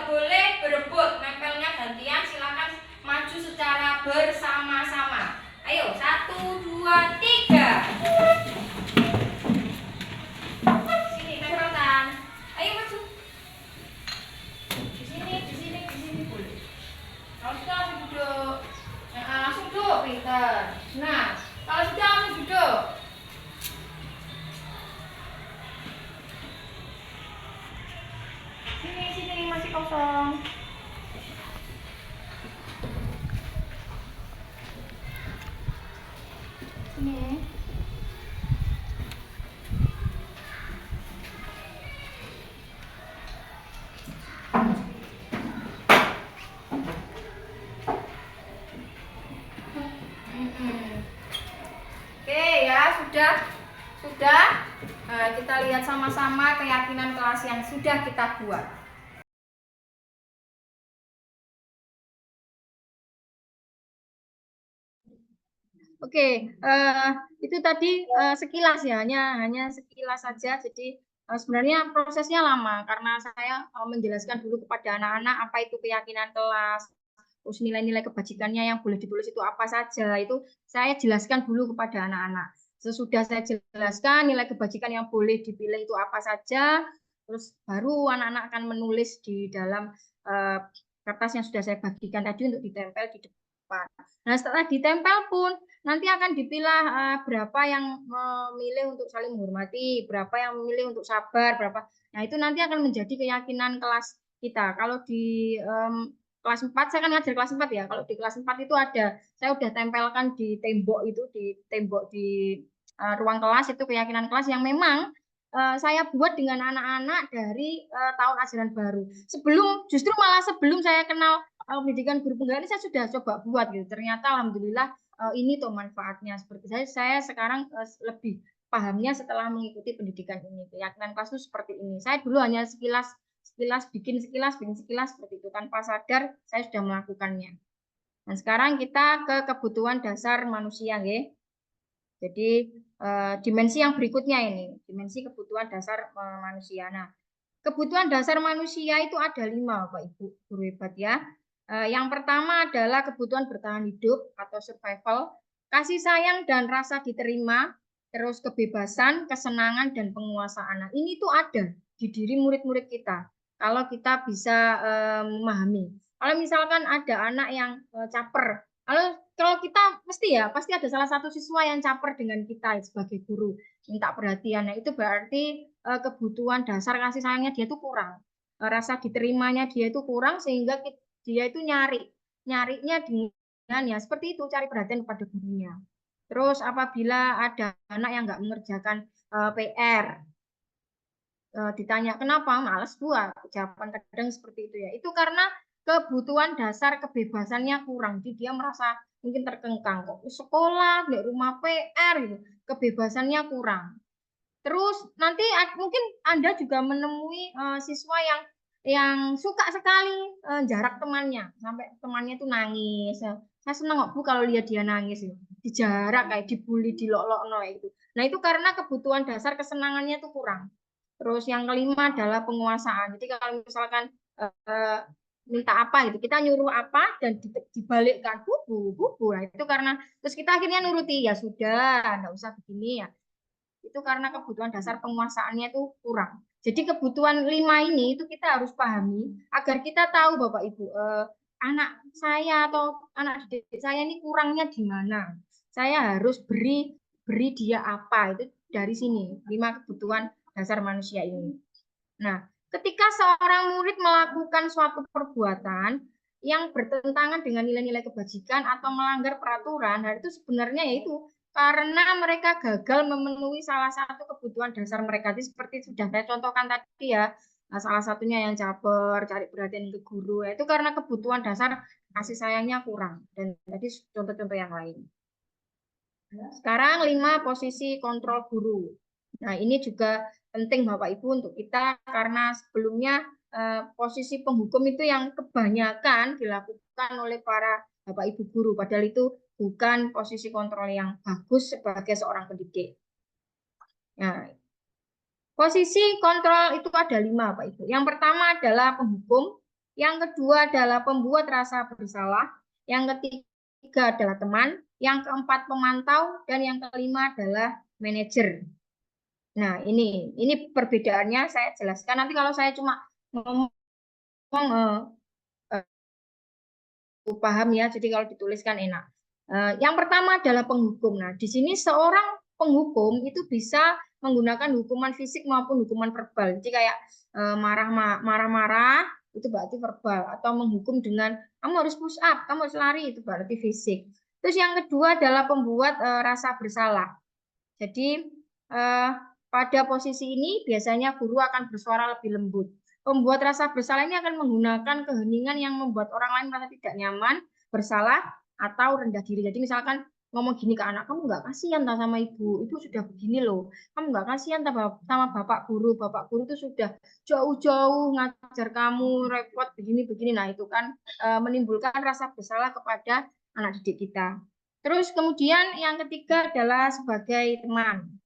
tidak boleh berebut, nempelnya gantian, silakan maju secara bersama-sama. Ayo, 1, 2, 3. Sini tempelkan. Ayo maju. Di sini boleh. Kalau sudah langsung duduk. Langsung duduk, pinter. Nah, kalau sudah langsung duduk. Sini masih kosong. Sini. Oke ya, sudah. Nah, kita lihat sama-sama keyakinan kelas yang sudah kita buat. Oke, itu tadi sekilas ya, hanya sekilas saja. Jadi sebenarnya prosesnya lama karena saya menjelaskan dulu kepada anak-anak apa itu keyakinan kelas, terus nilai-nilai kebajikannya yang boleh ditulis itu apa saja. Itu saya jelaskan dulu kepada anak-anak. Sesudah saya jelaskan nilai kebajikan yang boleh dipilih itu apa saja, terus baru anak-anak akan menulis di dalam kertas yang sudah saya bagikan tadi untuk ditempel di depan. Nah, setelah ditempel pun nanti akan dipilah berapa yang memilih untuk saling menghormati, berapa yang memilih untuk sabar, berapa. Nah, itu nanti akan menjadi keyakinan kelas kita. Kalau di kelas 4, saya kan ngajar kelas 4 ya. Kalau di kelas 4 itu ada, saya udah tempelkan di tembok itu, di tembok di ruang kelas itu keyakinan kelas yang memang saya buat dengan anak-anak dari tahun ajaran baru. Justru malah sebelum saya kenal pendidikan guru penggerak ini saya sudah coba buat gitu. Ternyata alhamdulillah ini tuh manfaatnya seperti saya sekarang lebih pahamnya setelah mengikuti pendidikan ini. Keyakinan kelas itu seperti ini. Saya dulu hanya sekilas bikin sekilas seperti itu, tanpa sadar saya sudah melakukannya. Dan sekarang kita ke kebutuhan dasar manusia, ya. Jadi dimensi yang berikutnya ini, dimensi kebutuhan dasar manusia. Nah, kebutuhan dasar manusia itu ada 5, Bapak Ibu guru hebat ya. Yang pertama adalah kebutuhan bertahan hidup atau survival, kasih sayang dan rasa diterima, terus kebebasan, kesenangan, dan penguasaan. Nah, ini tuh ada di diri murid-murid kita, kalau kita bisa memahami. Kalau misalkan ada anak yang caper, kalau kita pasti ada salah satu siswa yang caper dengan kita sebagai guru, minta perhatian. Nah, itu berarti kebutuhan dasar kasih sayangnya dia itu kurang. Rasa diterimanya dia itu kurang sehingga dia itu nyarinya dengan ya seperti itu, cari perhatian kepada gurunya. Terus apabila ada anak yang nggak mengerjakan PR, ditanya kenapa malas buat, jawaban kadang seperti itu ya. Itu karena kebutuhan dasar kebebasannya kurang. Jadi dia merasa mungkin terkengkang kok sekolah, di rumah PR gitu. Kebebasannya kurang. Terus nanti mungkin Anda juga menemui siswa yang suka sekali jarak temannya, sampai temannya itu nangis. Saya senang kok Bu kalau lihat dia nangis, dijarak kayak dibully, dilok-lokno itu. Nah, itu karena kebutuhan dasar kesenangannya itu kurang. Terus yang kelima adalah penguasaan. Jadi kalau misalkan minta apa gitu, kita nyuruh apa dan dibalikkan bubu. Nah, itu karena terus kita akhirnya nuruti, ya sudah, enggak usah begini ya. Itu karena kebutuhan dasar penguasaannya itu kurang. Jadi kebutuhan 5 ini itu kita harus pahami agar kita tahu Bapak Ibu, anak saya atau anak didik saya ini kurangnya di mana. Saya harus beri dia apa, itu dari sini 5 kebutuhan dasar manusia ini. Nah, ketika seorang murid melakukan suatu perbuatan yang bertentangan dengan nilai-nilai kebajikan atau melanggar peraturan, itu sebenarnya yaitu karena mereka gagal memenuhi salah satu kebutuhan dasar mereka. Jadi seperti sudah saya contohkan tadi ya, salah satunya yang caper, cari perhatian ke guru, itu karena kebutuhan dasar kasih sayangnya kurang. Dan tadi contoh-contoh yang lain. Sekarang 5 posisi kontrol guru. Nah, ini juga penting Bapak Ibu untuk kita karena sebelumnya posisi penghukum itu yang kebanyakan dilakukan oleh para Bapak Ibu guru, padahal itu bukan posisi kontrol yang bagus sebagai seorang pendidik. Nah, posisi kontrol itu ada 5 Bapak Ibu. Yang pertama adalah penghukum, Yang kedua adalah pembuat rasa bersalah. Yang ketiga adalah teman. Yang keempat pemantau. Dan yang kelima adalah manajer. Nah, ini perbedaannya saya jelaskan. Nanti kalau saya cuma ngomong paham ya, jadi kalau dituliskan enak. Yang pertama adalah penghukum. Nah, di sini seorang penghukum itu bisa menggunakan hukuman fisik maupun hukuman verbal. Jadi kayak marah-marah itu berarti verbal, atau menghukum dengan kamu harus push up, kamu harus lari, itu berarti fisik. Terus yang kedua adalah pembuat rasa bersalah. Jadi pada posisi ini biasanya guru akan bersuara lebih lembut. Pembuat rasa bersalah ini akan menggunakan keheningan yang membuat orang lain merasa tidak nyaman, bersalah, atau rendah diri. Jadi misalkan ngomong gini ke anak, kamu nggak kasihan tak sama ibu, ibu sudah begini loh. Kamu nggak kasihan tak sama bapak guru itu sudah jauh-jauh ngajar kamu, repot begini-begini. Nah itu kan menimbulkan rasa bersalah kepada anak didik kita. Terus kemudian yang ketiga adalah sebagai teman.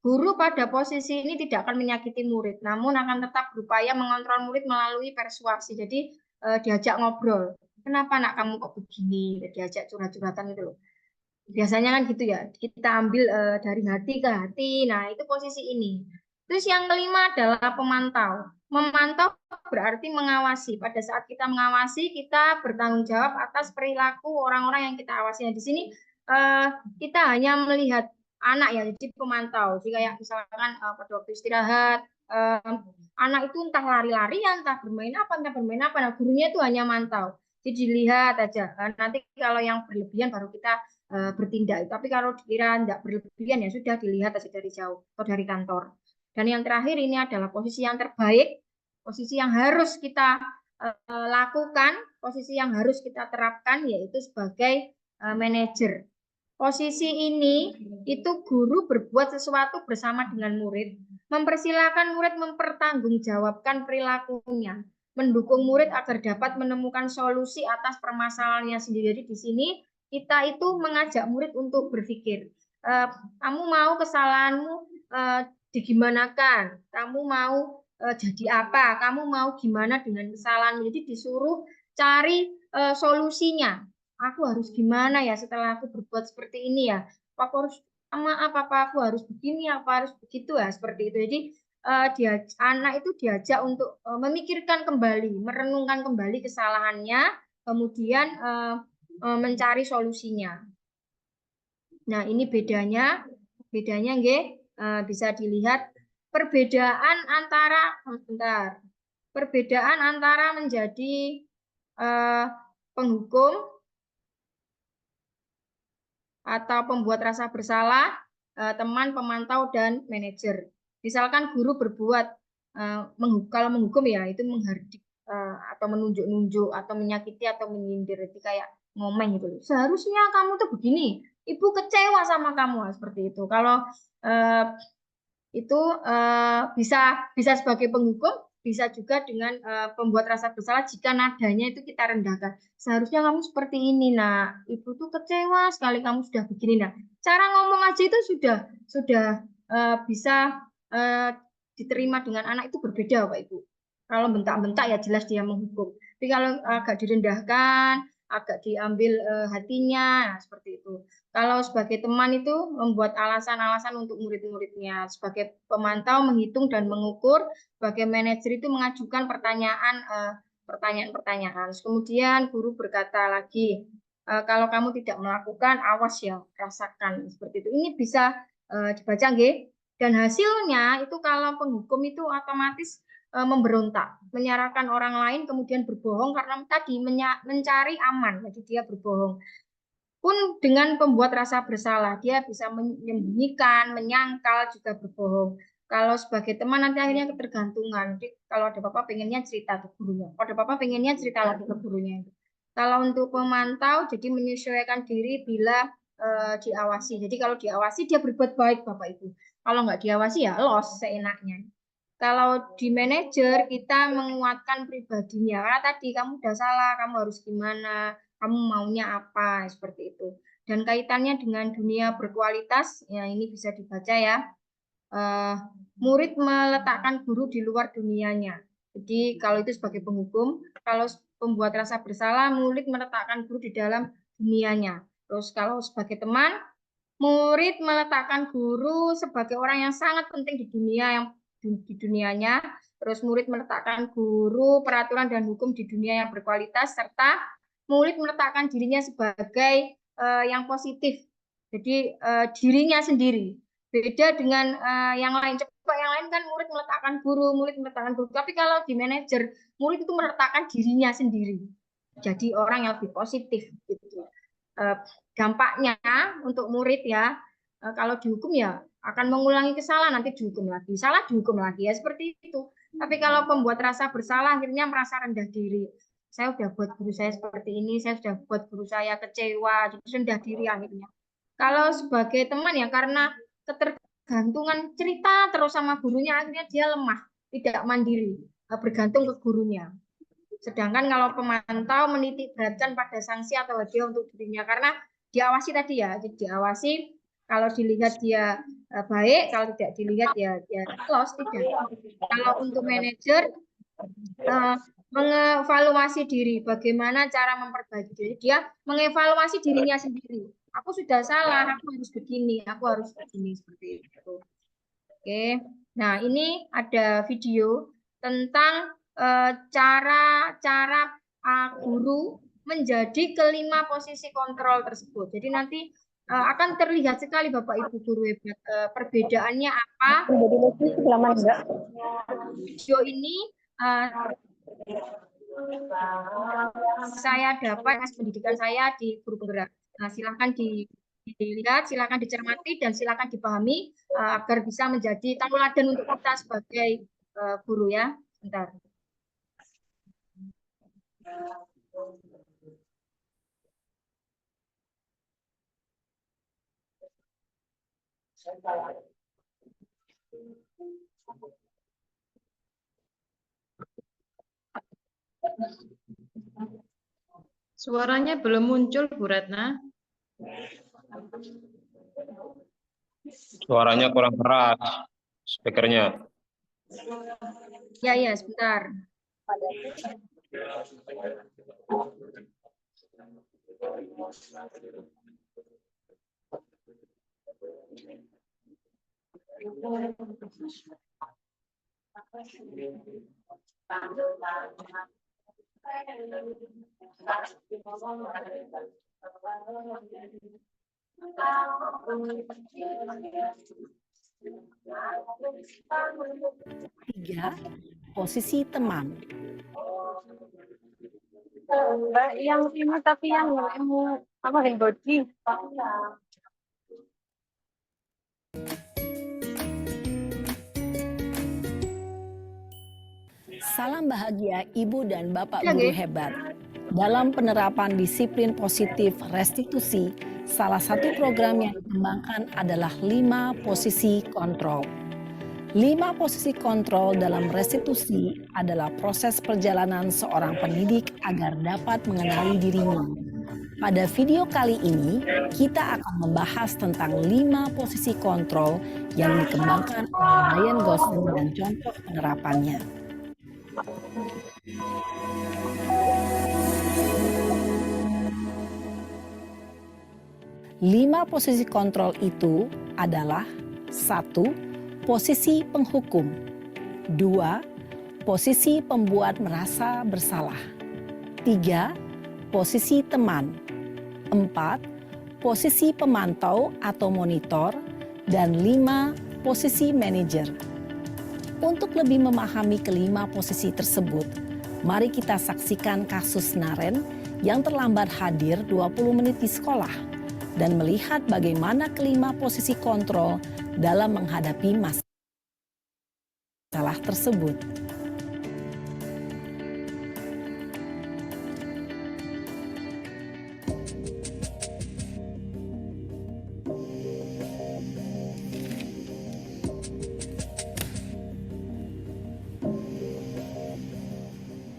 Guru pada posisi ini tidak akan menyakiti murid, namun akan tetap berupaya mengontrol murid melalui persuasi. Jadi diajak ngobrol. Kenapa nak kamu kok begini? Diajak curhat-curhatan itu loh. Biasanya kan gitu ya. Kita ambil dari hati ke hati. Nah, itu posisi ini. Terus yang kelima adalah pemantau. Memantau berarti mengawasi. Pada saat kita mengawasi, kita bertanggung jawab atas perilaku orang-orang yang kita awasi. Nah, di sini kita hanya melihat anak ya, jadi pemantau. Jadi kayak misalkan pada waktu istirahat, anak itu entah lari-larian, entah bermain apa. Nah, gurunya itu hanya mantau. Jadi dilihat aja. Nanti kalau yang berlebihan baru kita bertindak. Tapi kalau dikira tidak berlebihan ya sudah dilihat aja dari jauh atau dari kantor. Dan yang terakhir ini adalah posisi yang terbaik, posisi yang harus kita lakukan, posisi yang harus kita terapkan yaitu sebagai manajer. Posisi ini itu guru berbuat sesuatu bersama dengan murid, mempersilahkan murid mempertanggungjawabkan perilakunya, mendukung murid agar dapat menemukan solusi atas permasalahannya sendiri. Jadi di sini kita itu mengajak murid untuk berpikir, kamu mau kesalahanmu digimanakan, kamu mau jadi apa, kamu mau gimana dengan kesalahan. Jadi disuruh cari solusinya. Aku harus gimana ya setelah aku berbuat seperti ini ya? Aku harus maaf, apa aku harus begini, apa harus begitu ya, seperti itu. Jadi anak itu diajak untuk memikirkan kembali, merenungkan kembali kesalahannya, kemudian mencari solusinya. Nah, ini bedanya nggih, bisa dilihat perbedaan antara menjadi penghukum atau pembuat rasa bersalah, teman, pemantau, dan manajer. Misalkan guru berbuat kalau menghukum ya itu menghardik atau menunjuk-nunjuk atau menyakiti atau menyindir, itu kayak ngomeng gitu. Seharusnya kamu tuh begini, ibu kecewa sama kamu, seperti itu. Kalau itu bisa sebagai penghukum, bisa juga dengan pembuat rasa bersalah jika nadanya itu kita rendahkan. Seharusnya kamu seperti ini, nah ibu tuh kecewa sekali kamu sudah begini. Nah, cara ngomong aja itu sudah bisa diterima dengan anak itu berbeda, Pak Ibu. Kalau bentak-bentak ya jelas dia menghukum. Tapi kalau agak direndahkan, agak diambil hatinya, nah, seperti itu. Kalau sebagai teman itu membuat alasan-alasan untuk murid-muridnya. Sebagai pemantau menghitung dan mengukur. Sebagai manajer itu mengajukan pertanyaan-pertanyaan. Kemudian guru berkata lagi, kalau kamu tidak melakukan, awas ya, rasakan. Seperti itu. Ini bisa dibaca nggih. Dan hasilnya itu kalau penghukum itu otomatis memberontak, menyalahkan orang lain, kemudian berbohong karena tadi mencari aman, jadi dia berbohong. Pun dengan pembuat rasa bersalah, dia bisa menyembunyikan, menyangkal, juga berbohong. Kalau sebagai teman nanti akhirnya ketergantungan. Jadi, kalau ada bapak pengennya cerita ke gurunya, kalau ada bapak pengennya cerita lagi ke gurunya. Kalau untuk pemantau, jadi menyesuaikan diri bila diawasi. Jadi kalau diawasi dia berbuat baik Bapak Ibu. Kalau nggak diawasi ya los seenaknya. Kalau di manajer kita menguatkan pribadinya. Karena tadi kamu udah salah, kamu harus gimana, kamu maunya apa, seperti itu. Dan kaitannya dengan dunia berkualitas, ya ini bisa dibaca ya. Murid meletakkan guru di luar dunianya. Jadi kalau itu sebagai penghukum, kalau pembuat rasa bersalah, murid meletakkan guru di dalam dunianya. Terus kalau sebagai teman, murid meletakkan guru sebagai orang yang sangat penting di dunianya. Terus murid meletakkan guru, peraturan dan hukum di dunia yang berkualitas, serta murid meletakkan dirinya sebagai yang positif. Jadi dirinya sendiri. Beda dengan yang lain. Coba yang lain kan murid meletakkan guru. Tapi kalau di manajer, murid itu meletakkan dirinya sendiri. Jadi orang yang lebih positif gitu. Dampaknya untuk murid ya, kalau dihukum ya akan mengulangi kesalahan, nanti dihukum lagi, salah dihukum lagi ya seperti itu. Tapi kalau pembuat rasa bersalah akhirnya merasa rendah diri. Saya sudah buat guru saya seperti ini, saya sudah buat guru saya kecewa, jadi rendah diri akhirnya. Kalau sebagai teman ya karena ketergantungan cerita terus sama gurunya, akhirnya dia lemah, tidak mandiri, bergantung ke gurunya. Sedangkan kalau pemantau menitik beratkan pada sanksi atau hadiah untuk dirinya, karena diawasi tadi ya, jadi diawasi, kalau dilihat dia baik, kalau tidak dilihat ya loss, tidak. Kalau untuk manajer mengevaluasi diri, bagaimana cara memperbaiki diri, dia mengevaluasi dirinya sendiri. Aku sudah salah, aku harus begini, seperti itu. Oke, nah ini ada video tentang cara guru menjadi kelima posisi kontrol tersebut. Jadi nanti akan terlihat sekali Bapak Ibu guru hebat perbedaannya apa. Video ini saya dapat hasil pendidikan saya di guru penggerak. Nah, silahkan dilihat, silahkan dicermati, dan silahkan dipahami agar bisa menjadi tauladan untuk kita sebagai guru ya. Bentar. Suaranya belum muncul, Bu Ratna. Suaranya kurang keras, speakernya. Ya, sebentar. Tiga, posisi teman. Mbak, yang ini tapi yang ilmu apa body. Salam bahagia Ibu dan Bapak guru hebat. Dalam penerapan disiplin positif restitusi, salah satu program yang dikembangkan adalah 5 posisi kontrol. 5 posisi kontrol dalam restitusi adalah proses perjalanan seorang pendidik agar dapat mengenali dirinya. Pada video kali ini, kita akan membahas tentang 5 posisi kontrol yang dikembangkan oleh Brian Gosling dan contoh penerapannya. Lima posisi kontrol itu adalah 1. Posisi penghukum. 2. Posisi pembuat merasa bersalah. 3. Posisi teman. 4. Posisi pemantau atau monitor. Dan 5. Posisi manajer. Untuk lebih memahami kelima posisi tersebut, mari kita saksikan kasus Naren yang terlambat hadir 20 menit di sekolah dan melihat bagaimana kelima posisi kontrol dalam menghadapi masalah tersebut.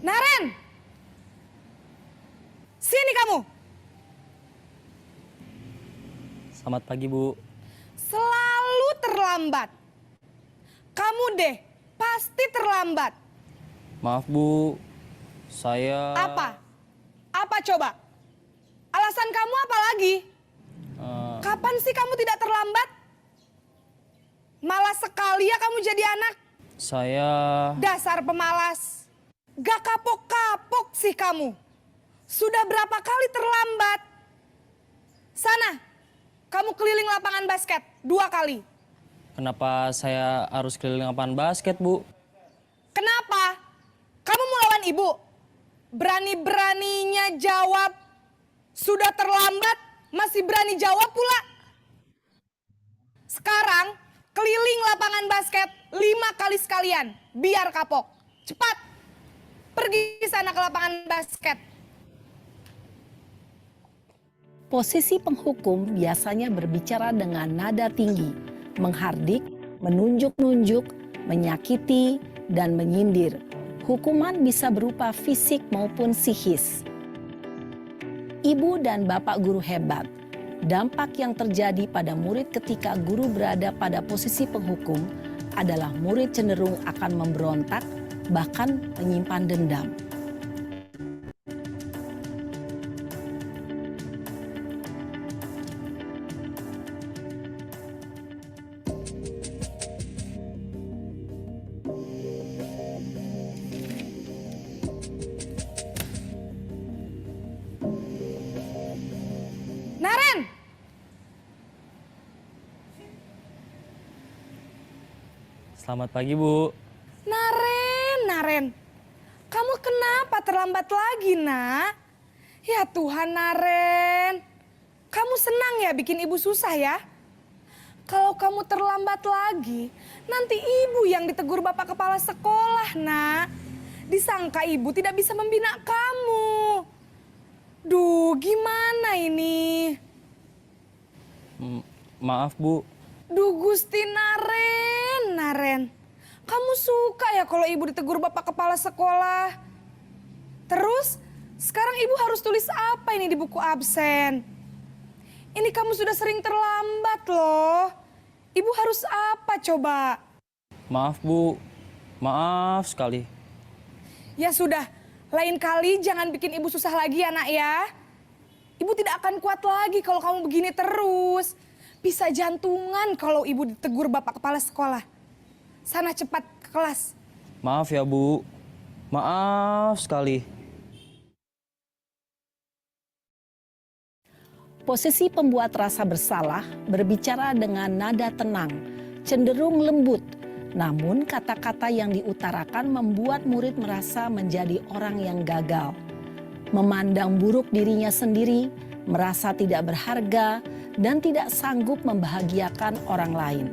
Naren! Sini kamu! Selamat pagi, Bu. Selalu terlambat. Kamu deh, pasti terlambat. Maaf Bu, saya... Apa? Apa coba? Alasan kamu apa lagi? Kapan sih kamu tidak terlambat? Malas sekali ya kamu jadi anak. Saya... Dasar pemalas. Gak kapok-kapok sih kamu. Sudah berapa kali terlambat? Sana, kamu keliling lapangan basket 2 kali. Kenapa saya harus keliling lapangan basket, Bu? Kenapa? Kamu mau lawan ibu? Berani-beraninya jawab. Sudah terlambat, masih berani jawab pula. Sekarang, keliling lapangan basket 5 kali sekalian. Biar kapok. Cepat. Pergi sana ke lapangan basket. Posisi penghukum biasanya berbicara dengan nada tinggi, menghardik, menunjuk-nunjuk, menyakiti, dan menyindir. Hukuman bisa berupa fisik maupun psikis. Ibu dan bapak guru hebat. Dampak yang terjadi pada murid ketika guru berada pada posisi penghukum adalah murid cenderung akan memberontak, bahkan menyimpan dendam. Naren! Selamat pagi, Bu. Naren. Kamu kenapa terlambat lagi, nak? Ya Tuhan, Naren. Kamu senang ya bikin ibu susah ya? Kalau kamu terlambat lagi, nanti ibu yang ditegur bapak kepala sekolah, nak. Disangka ibu tidak bisa membina kamu. Duh, gimana ini? Maaf, Bu. Duh, Gusti Naren. Kamu suka ya kalau ibu ditegur bapak kepala sekolah? Terus, sekarang ibu harus tulis apa ini di buku absen? Ini kamu sudah sering terlambat loh. Ibu harus apa coba? Maaf, Bu. Maaf sekali. Ya sudah, lain kali jangan bikin ibu susah lagi ya, nak ya. Ibu tidak akan kuat lagi kalau kamu begini terus. Bisa jantungan kalau ibu ditegur bapak kepala sekolah. Sana cepat ke kelas. Maaf ya, Bu. Maaf sekali. Posisi pembuat rasa bersalah berbicara dengan nada tenang, cenderung lembut. Namun kata-kata yang diutarakan membuat murid merasa menjadi orang yang gagal. Memandang buruk dirinya sendiri, merasa tidak berharga, dan tidak sanggup membahagiakan orang lain.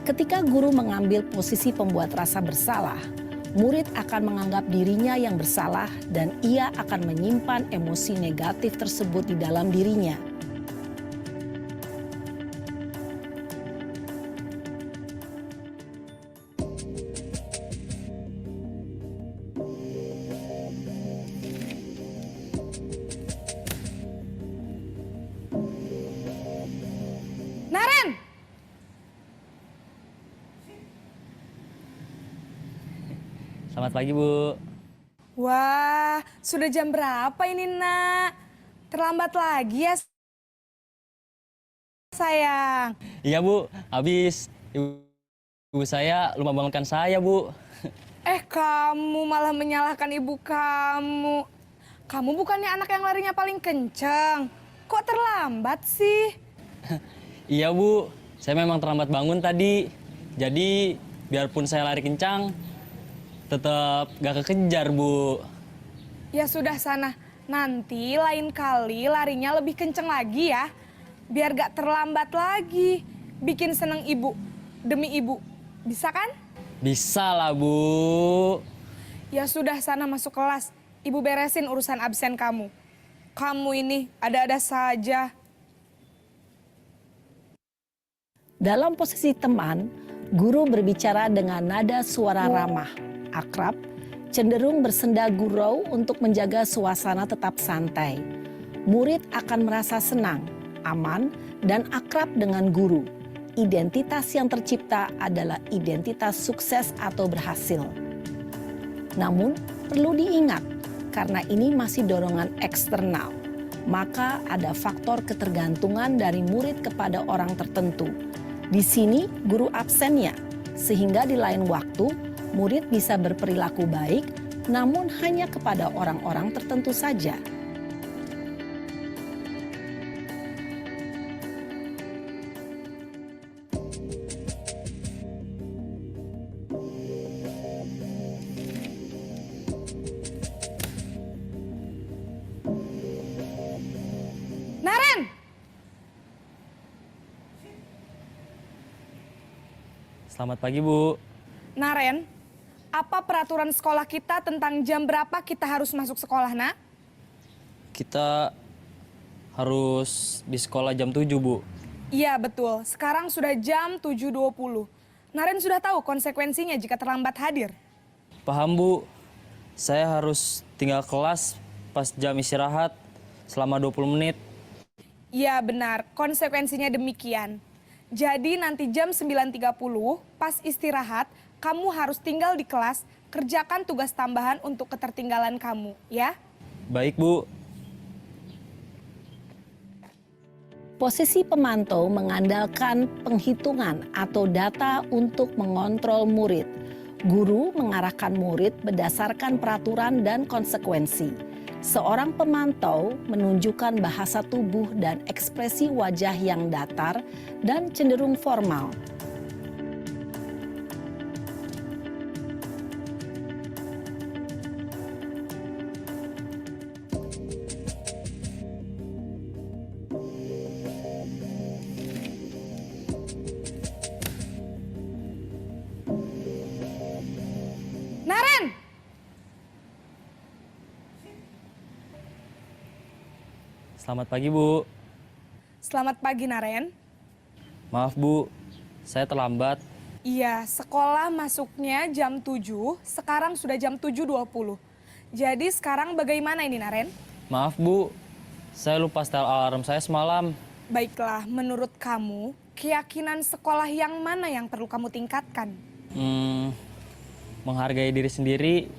Ketika guru mengambil posisi pembuat rasa bersalah, murid akan menganggap dirinya yang bersalah dan ia akan menyimpan emosi negatif tersebut di dalam dirinya. Naren! Selamat pagi, Bu. Wah, sudah jam berapa ini, nak? Terlambat lagi ya, sayang. Iya, Bu. Habis ibu saya lupa bangunkan saya, Bu. Kamu malah menyalahkan ibu kamu. Kamu bukannya anak yang larinya paling kencang. Kok terlambat sih? Iya, Bu. Saya memang terlambat bangun tadi. Jadi, biarpun saya lari kencang, tetap gak kekejar, Bu. Ya sudah sana, nanti lain kali larinya lebih kenceng lagi ya. Biar gak terlambat lagi. Bikin seneng ibu, demi ibu. Bisa kan? Bisa lah, Bu. Ya sudah sana masuk kelas. Ibu beresin urusan absen kamu. Kamu ini ada-ada saja. Dalam posisi teman, guru berbicara dengan nada suara ramah, akrab, cenderung bersenda gurau untuk menjaga suasana tetap santai. Murid akan merasa senang, aman, dan akrab dengan guru. Identitas yang tercipta adalah identitas sukses atau berhasil. Namun, perlu diingat, karena ini masih dorongan eksternal, maka ada faktor ketergantungan dari murid kepada orang tertentu. Di sini, guru absennya, sehingga di lain waktu, murid bisa berperilaku baik, namun hanya kepada orang-orang tertentu saja. Naren! Selamat pagi, Bu. Naren, apa peraturan sekolah kita tentang jam berapa kita harus masuk sekolah, nak? Kita harus di sekolah jam 7, Bu. Iya, betul. Sekarang sudah jam 7.20. Naren sudah tahu konsekuensinya jika terlambat hadir. Paham, Bu. Saya harus tinggal kelas pas jam istirahat selama 20 menit. Iya, benar. Konsekuensinya demikian. Jadi nanti jam 9.30 pas istirahat, kamu harus tinggal di kelas, kerjakan tugas tambahan untuk ketertinggalan kamu, ya? Baik, Bu. Posisi pemantau mengandalkan penghitungan atau data untuk mengontrol murid. Guru mengarahkan murid berdasarkan peraturan dan konsekuensi. Seorang pemantau menunjukkan bahasa tubuh dan ekspresi wajah yang datar dan cenderung formal. Naren! Selamat pagi, Bu. Selamat pagi, Naren. Maaf, Bu. Saya terlambat. Iya, sekolah masuknya jam 7, sekarang sudah jam 7.20. Jadi sekarang bagaimana ini, Naren? Maaf, Bu. Saya lupa setel alarm saya semalam. Baiklah, menurut kamu, keyakinan sekolah yang mana yang perlu kamu tingkatkan? Menghargai diri sendiri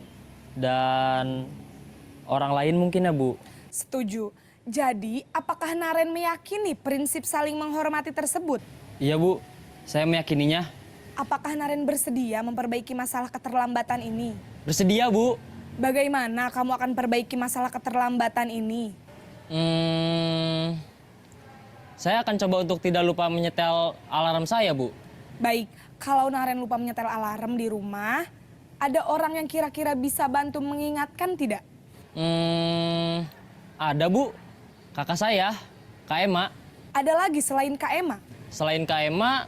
dan orang lain mungkin ya, Bu. Setuju. Jadi, apakah Naren meyakini prinsip saling menghormati tersebut? Iya, Bu. Saya meyakininya. Apakah Naren bersedia memperbaiki masalah keterlambatan ini? Bersedia, Bu. Bagaimana kamu akan perbaiki masalah keterlambatan ini? Saya akan coba untuk tidak lupa menyetel alarm saya, Bu. Baik, kalau Naren lupa menyetel alarm di rumah, ada orang yang kira-kira bisa bantu mengingatkan tidak? Ada, Bu. Kakak saya, Kak Ema. Ada lagi selain Kak Ema? Selain Kak Ema,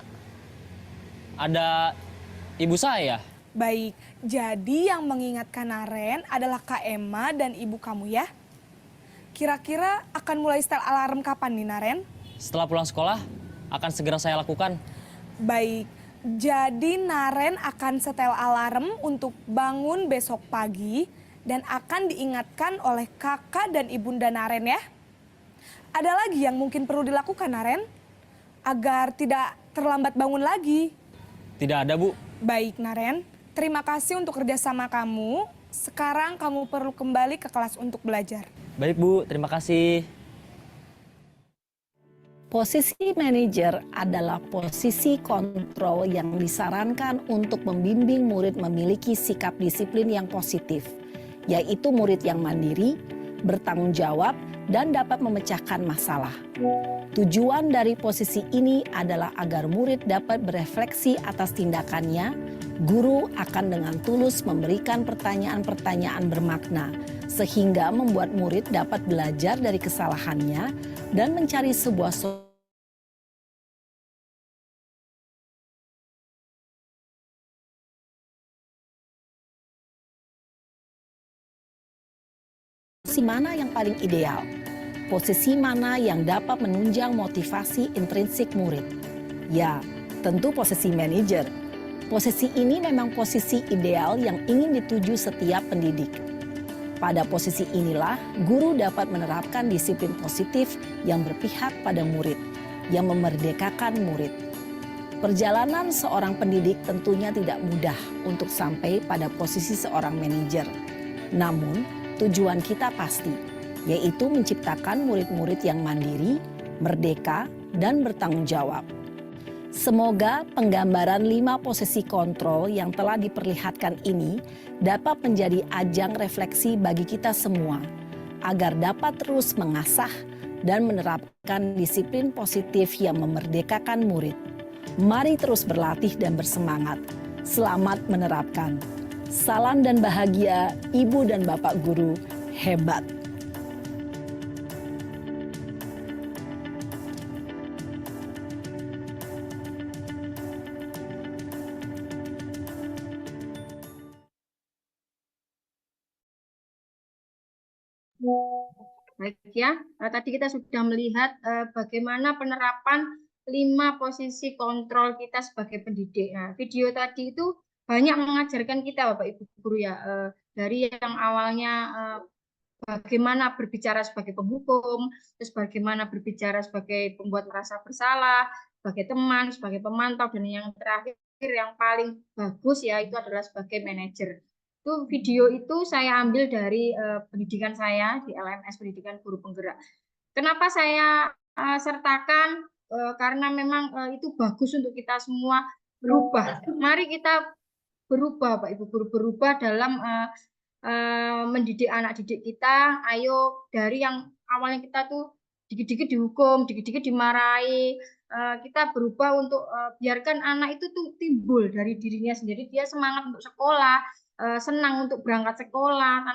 ada ibu saya. Baik, jadi yang mengingatkan Naren adalah Kak Ema dan ibu kamu ya? Kira-kira akan mulai setel alarm kapan nih, Naren? Setelah pulang sekolah, akan segera saya lakukan. Baik, jadi Naren akan setel alarm untuk bangun besok pagi dan akan diingatkan oleh kakak dan ibunda Naren ya. Ada lagi yang mungkin perlu dilakukan, Naren? Agar tidak terlambat bangun lagi. Tidak ada, Bu. Baik, Naren. Terima kasih untuk kerjasama kamu. Sekarang kamu perlu kembali ke kelas untuk belajar. Baik, Bu. Terima kasih. Posisi manajer adalah posisi kontrol yang disarankan untuk membimbing murid memiliki sikap disiplin yang positif, yaitu murid yang mandiri, bertanggung jawab, dan dapat memecahkan masalah. Tujuan dari posisi ini adalah agar murid dapat berefleksi atas tindakannya. Guru akan dengan tulus memberikan pertanyaan-pertanyaan bermakna, sehingga membuat murid dapat belajar dari kesalahannya dan mencari sebuah posisi mana yang paling ideal, posisi mana yang dapat menunjang motivasi intrinsik murid. Ya, tentu posisi manajer. Posisi ini memang posisi ideal yang ingin dituju setiap pendidik. Pada posisi inilah, guru dapat menerapkan disiplin positif yang berpihak pada murid, yang memerdekakan murid. Perjalanan seorang pendidik tentunya tidak mudah untuk sampai pada posisi seorang manajer. Namun, tujuan kita pasti, yaitu menciptakan murid-murid yang mandiri, merdeka, dan bertanggung jawab. Semoga penggambaran 5 posisi kontrol yang telah diperlihatkan ini dapat menjadi ajang refleksi bagi kita semua, agar dapat terus mengasah dan menerapkan disiplin positif yang memerdekakan murid. Mari terus berlatih dan bersemangat. Selamat menerapkan. Salam dan bahagia Ibu dan Bapak Guru hebat. Baik ya, tadi kita sudah melihat bagaimana penerapan 5 posisi kontrol kita sebagai pendidik. Nah, video tadi itu banyak mengajarkan kita Bapak Ibu Guru ya, dari yang awalnya bagaimana berbicara sebagai penghukum, terus bagaimana berbicara sebagai pembuat merasa bersalah, sebagai teman, sebagai pemantau, dan yang terakhir yang paling bagus ya itu adalah sebagai manajer. Itu video itu saya ambil dari pendidikan saya di LMS Pendidikan Guru Penggerak. Kenapa saya sertakan? Karena memang itu bagus untuk kita semua berubah. Mari kita berubah, Pak Ibu Guru, berubah dalam mendidik anak didik kita. Ayo dari yang awalnya kita tuh dikit-dikit dihukum, dikit-dikit dimarahi, kita berubah untuk biarkan anak itu tuh timbul dari dirinya sendiri, dia semangat untuk sekolah, senang untuk berangkat sekolah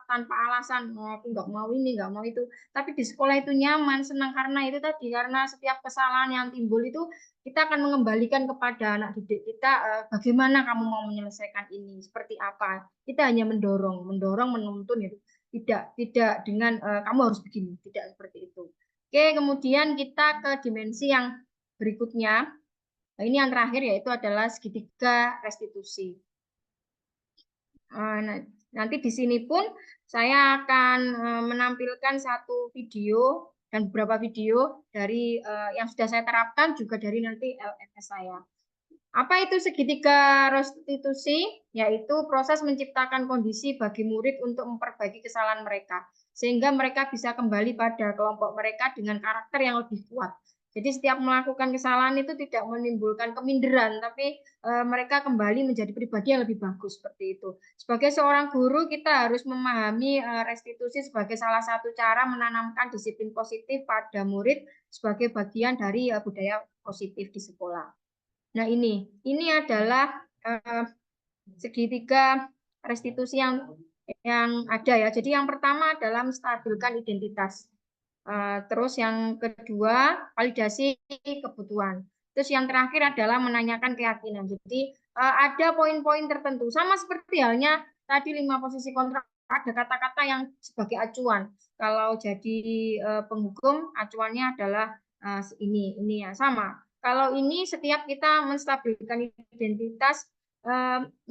tanpa alasan aku nggak mau ini, nggak mau itu. Tapi di sekolah itu nyaman, senang karena itu tadi, karena setiap kesalahan yang timbul itu kita akan mengembalikan kepada anak didik kita, bagaimana kamu mau menyelesaikan ini, seperti apa. Kita hanya mendorong, menuntun itu. Tidak dengan kamu harus begini, tidak seperti itu. Oke, kemudian kita ke dimensi yang berikutnya. Nah, ini yang terakhir yaitu adalah segitiga restitusi. Nanti di sini pun saya akan menampilkan satu video dan beberapa video dari yang sudah saya terapkan, juga dari nanti LMS saya. Apa itu segitiga restitusi? Yaitu proses menciptakan kondisi bagi murid untuk memperbaiki kesalahan mereka, sehingga mereka bisa kembali pada kelompok mereka dengan karakter yang lebih kuat. Jadi setiap melakukan kesalahan itu tidak menimbulkan keminderan, tapi mereka kembali menjadi pribadi yang lebih bagus, seperti itu. Sebagai seorang guru, kita harus memahami restitusi sebagai salah satu cara menanamkan disiplin positif pada murid sebagai bagian dari budaya positif di sekolah. Nah, ini adalah segitiga restitusi yang ada ya. Jadi yang pertama adalah menstabilkan identitas. Terus yang kedua, validasi kebutuhan. Terus yang terakhir adalah menanyakan keyakinan. Jadi ada poin-poin tertentu. Sama seperti halnya tadi 5 posisi kontrak, ada kata-kata yang sebagai acuan. Kalau jadi penghukum, acuannya adalah ini ya, sama. Kalau ini setiap kita menstabilkan identitas,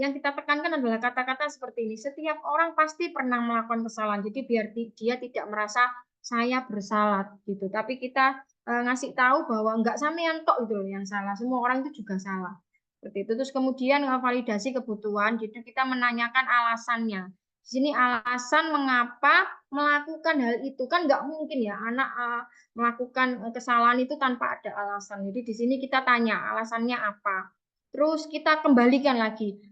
yang kita tekankan adalah kata-kata seperti ini. Setiap orang pasti pernah melakukan kesalahan. Jadi biar dia tidak merasa saya bersalah gitu, tapi kita ngasih tahu bahwa enggak sampean tok itu yang salah, semua orang itu juga salah, seperti itu. Terus kemudian validasi kebutuhan, jadi kita menanyakan alasannya. Di sini alasan mengapa melakukan hal itu, kan nggak mungkin ya anak melakukan kesalahan itu tanpa ada alasan. Jadi di sini kita tanya alasannya apa, terus kita kembalikan lagi,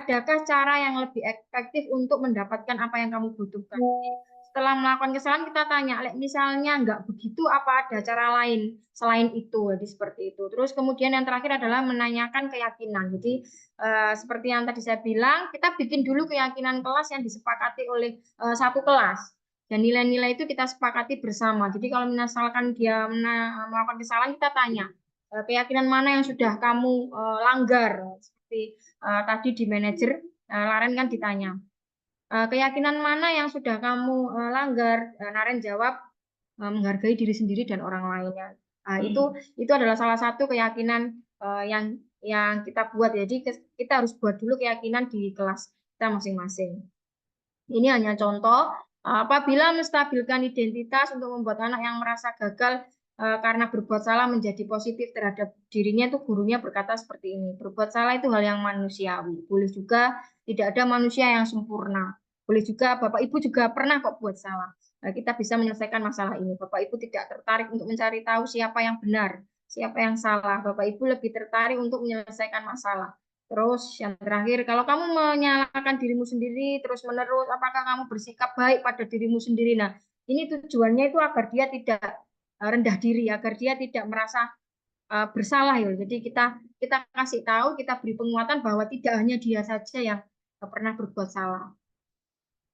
adakah cara yang lebih efektif untuk mendapatkan apa yang kamu butuhkan. Setelah melakukan kesalahan kita tanya, misalnya nggak begitu, apa ada cara lain selain itu, jadi seperti itu. Terus kemudian yang terakhir adalah menanyakan keyakinan. Jadi seperti yang tadi saya bilang, kita bikin dulu keyakinan kelas yang disepakati oleh satu kelas, dan nilai-nilai itu kita sepakati bersama. Jadi kalau misalkan dia melakukan kesalahan, kita tanya keyakinan mana yang sudah kamu langgar, seperti tadi di manajer Laren kan ditanya keyakinan mana yang sudah kamu langgar. Naren jawab menghargai diri sendiri dan orang lainnya. Itu adalah salah satu keyakinan yang kita buat. Jadi kita harus buat dulu keyakinan di kelas kita masing-masing. Ini hanya contoh. Apabila menstabilkan identitas untuk membuat anak yang merasa gagal karena berbuat salah menjadi positif terhadap dirinya, itu gurunya berkata seperti ini. Berbuat salah itu hal yang manusiawi. Boleh juga tidak ada manusia yang sempurna. Boleh juga Bapak Ibu juga pernah kok buat salah. Nah, kita bisa menyelesaikan masalah ini. Bapak Ibu tidak tertarik untuk mencari tahu siapa yang benar, siapa yang salah. Bapak Ibu lebih tertarik untuk menyelesaikan masalah. Terus yang terakhir, kalau kamu menyalahkan dirimu sendiri terus-menerus, apakah kamu bersikap baik pada dirimu sendiri? Nah, ini tujuannya itu agar dia tidak rendah diri, agar dia tidak merasa bersalah ya. Jadi kita kasih tahu, kita beri penguatan bahwa tidak hanya dia saja yang pernah berbuat salah.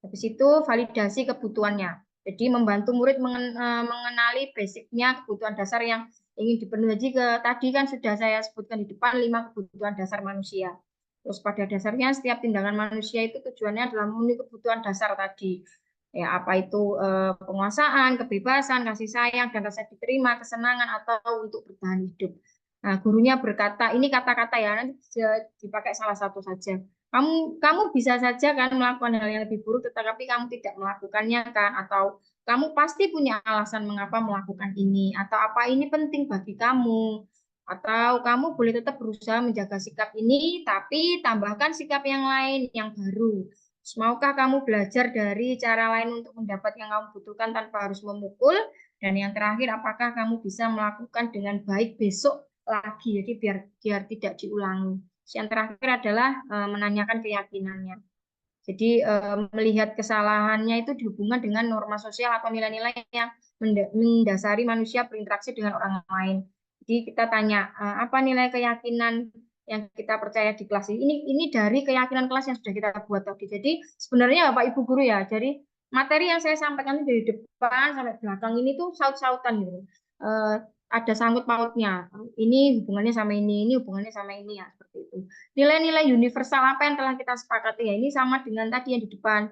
Habis itu validasi kebutuhannya. Jadi membantu murid mengenali basicnya kebutuhan dasar yang ingin dipenuhi. Tadi kan sudah saya sebutkan di depan 5 kebutuhan dasar manusia. Terus pada dasarnya setiap tindakan manusia itu tujuannya adalah memenuhi kebutuhan dasar tadi. Ya, apa itu penguasaan, kebebasan, kasih sayang, dan rasa diterima, kesenangan, atau untuk bertahan hidup. Nah, gurunya berkata, ini kata-kata ya, nanti dipakai salah satu saja. Kamu bisa saja kan melakukan hal yang lebih buruk, tetapi kamu tidak melakukannya kan, atau kamu pasti punya alasan mengapa melakukan ini, atau apa ini penting bagi kamu, atau kamu boleh tetap berusaha menjaga sikap ini, tapi tambahkan sikap yang lain, yang baru. Maukah kamu belajar dari cara lain untuk mendapat yang kamu butuhkan tanpa harus memukul? Dan yang terakhir, apakah kamu bisa melakukan dengan baik besok lagi? Jadi biar tidak diulangi. Yang terakhir adalah menanyakan keyakinannya. Jadi melihat kesalahannya itu dihubungkan dengan norma sosial atau nilai-nilai yang mendasari manusia berinteraksi dengan orang lain. Jadi kita tanya apa nilai keyakinan yang kita percaya di kelas ini dari keyakinan kelas yang sudah kita buat tadi. Jadi sebenarnya Bapak Ibu guru ya, jadi materi yang saya sampaikan dari depan sampai belakang ini tuh saut-sautan gitu. Ada sangkut pautnya. Ini hubungannya sama ini hubungannya sama ini ya, seperti itu. Nilai-nilai universal apa yang telah kita sepakati ya, ini sama dengan tadi yang di depan,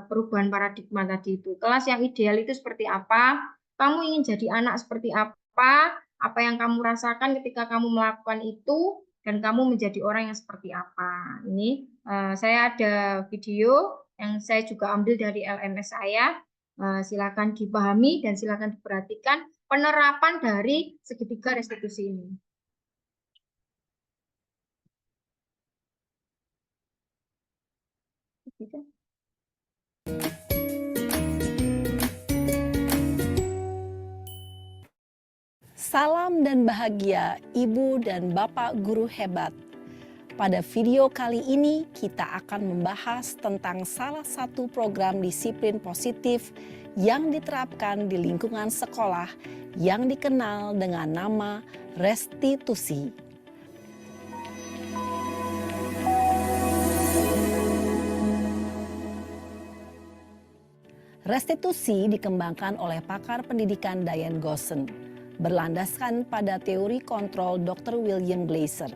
perubahan paradigma tadi itu. Kelas yang ideal itu seperti apa? Kamu ingin jadi anak seperti apa? Apa yang kamu rasakan ketika kamu melakukan itu? Dan kamu menjadi orang yang seperti apa. Ini saya ada video yang saya juga ambil dari LMS saya. Silakan dipahami dan silakan diperhatikan penerapan dari segitiga restitusi ini. Salam dan bahagia Ibu dan Bapak guru hebat. Pada video kali ini kita akan membahas tentang salah satu program disiplin positif yang diterapkan di lingkungan sekolah yang dikenal dengan nama restitusi. Restitusi dikembangkan oleh pakar pendidikan Diane Gosson, berlandaskan pada teori kontrol Dr. William Glasser.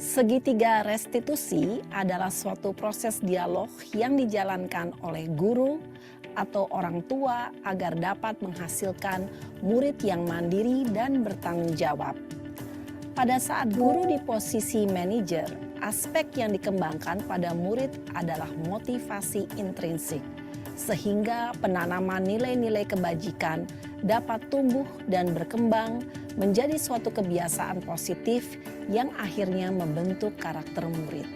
Segitiga restitusi adalah suatu proses dialog yang dijalankan oleh guru atau orang tua agar dapat menghasilkan murid yang mandiri dan bertanggung jawab. Pada saat guru di posisi manajer, aspek yang dikembangkan pada murid adalah motivasi intrinsik, sehingga penanaman nilai-nilai kebajikan dapat tumbuh dan berkembang menjadi suatu kebiasaan positif yang akhirnya membentuk karakter murid.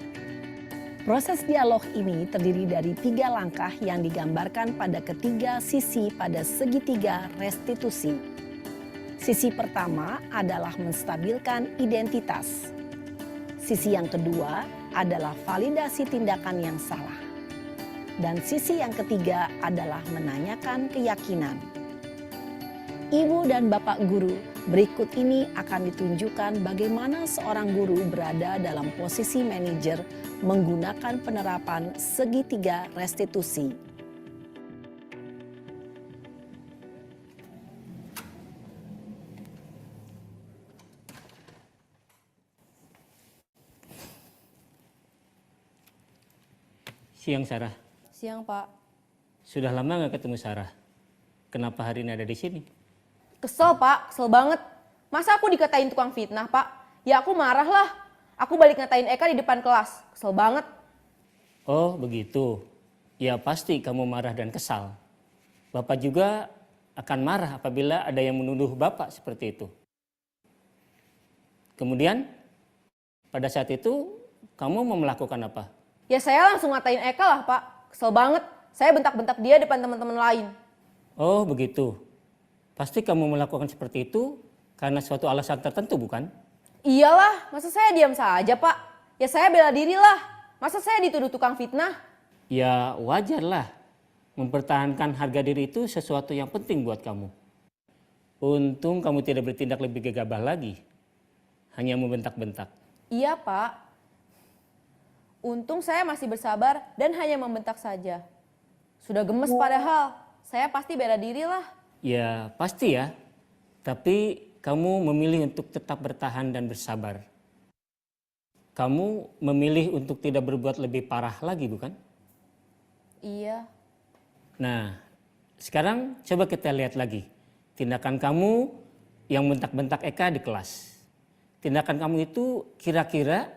Proses dialog ini terdiri dari 3 langkah yang digambarkan pada ketiga sisi pada segitiga restitusi. Sisi pertama adalah menstabilkan identitas. Sisi yang kedua adalah validasi tindakan yang salah. Dan sisi yang ketiga adalah menanyakan keyakinan. Ibu dan Bapak guru, berikut ini akan ditunjukkan bagaimana seorang guru berada dalam posisi manajer menggunakan penerapan segitiga restitusi. Siang, Sarah. Siang, Pak. Sudah lama nggak ketemu Sarah? Kenapa hari ini ada di sini? Kesel, Pak. Kesel banget. Masa aku dikatain tukang fitnah, Pak? Ya aku marah lah. Aku balik ngatain Eka di depan kelas. Kesel banget. Oh, begitu. Ya pasti kamu marah dan kesal. Bapak juga akan marah apabila ada yang menuduh Bapak seperti itu. Kemudian pada saat itu kamu mau melakukan apa? Ya saya langsung ngatain Eka lah Pak. Kesel banget. Saya bentak-bentak dia depan teman-teman lain. Oh begitu. Pasti kamu melakukan seperti itu karena suatu alasan tertentu bukan? Iyalah, masa saya diam saja Pak? Ya saya bela diri lah. Masa saya dituduh tukang fitnah? Ya wajar lah. Mempertahankan harga diri itu sesuatu yang penting buat kamu. Untung kamu tidak bertindak lebih gegabah lagi. Hanya membentak-bentak. Iya Pak. Untung saya masih bersabar dan hanya membentak saja. Sudah gemes padahal. Saya pasti bela diri lah. Ya pasti ya. Tapi kamu memilih untuk tetap bertahan dan bersabar. Kamu memilih untuk tidak berbuat lebih parah lagi bukan? Iya. Nah, sekarang coba kita lihat lagi. Tindakan kamu yang bentak-bentak Eka di kelas. Tindakan kamu itu kira-kira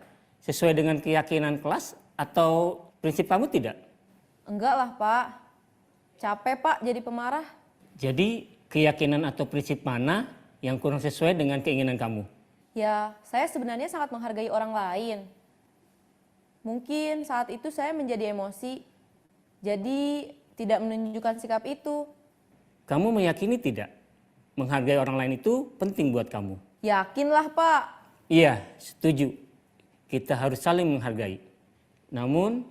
sesuai dengan keyakinan kelas atau prinsip kamu tidak? Enggak lah Pak. Capek Pak jadi pemarah. Jadi keyakinan atau prinsip mana yang kurang sesuai dengan keinginan kamu? Ya, saya sebenarnya sangat menghargai orang lain. Mungkin saat itu saya menjadi emosi. Jadi tidak menunjukkan sikap itu. Kamu meyakini tidak? Menghargai orang lain itu penting buat kamu. Yakinlah Pak. Iya, setuju. Kita harus saling menghargai. Namun,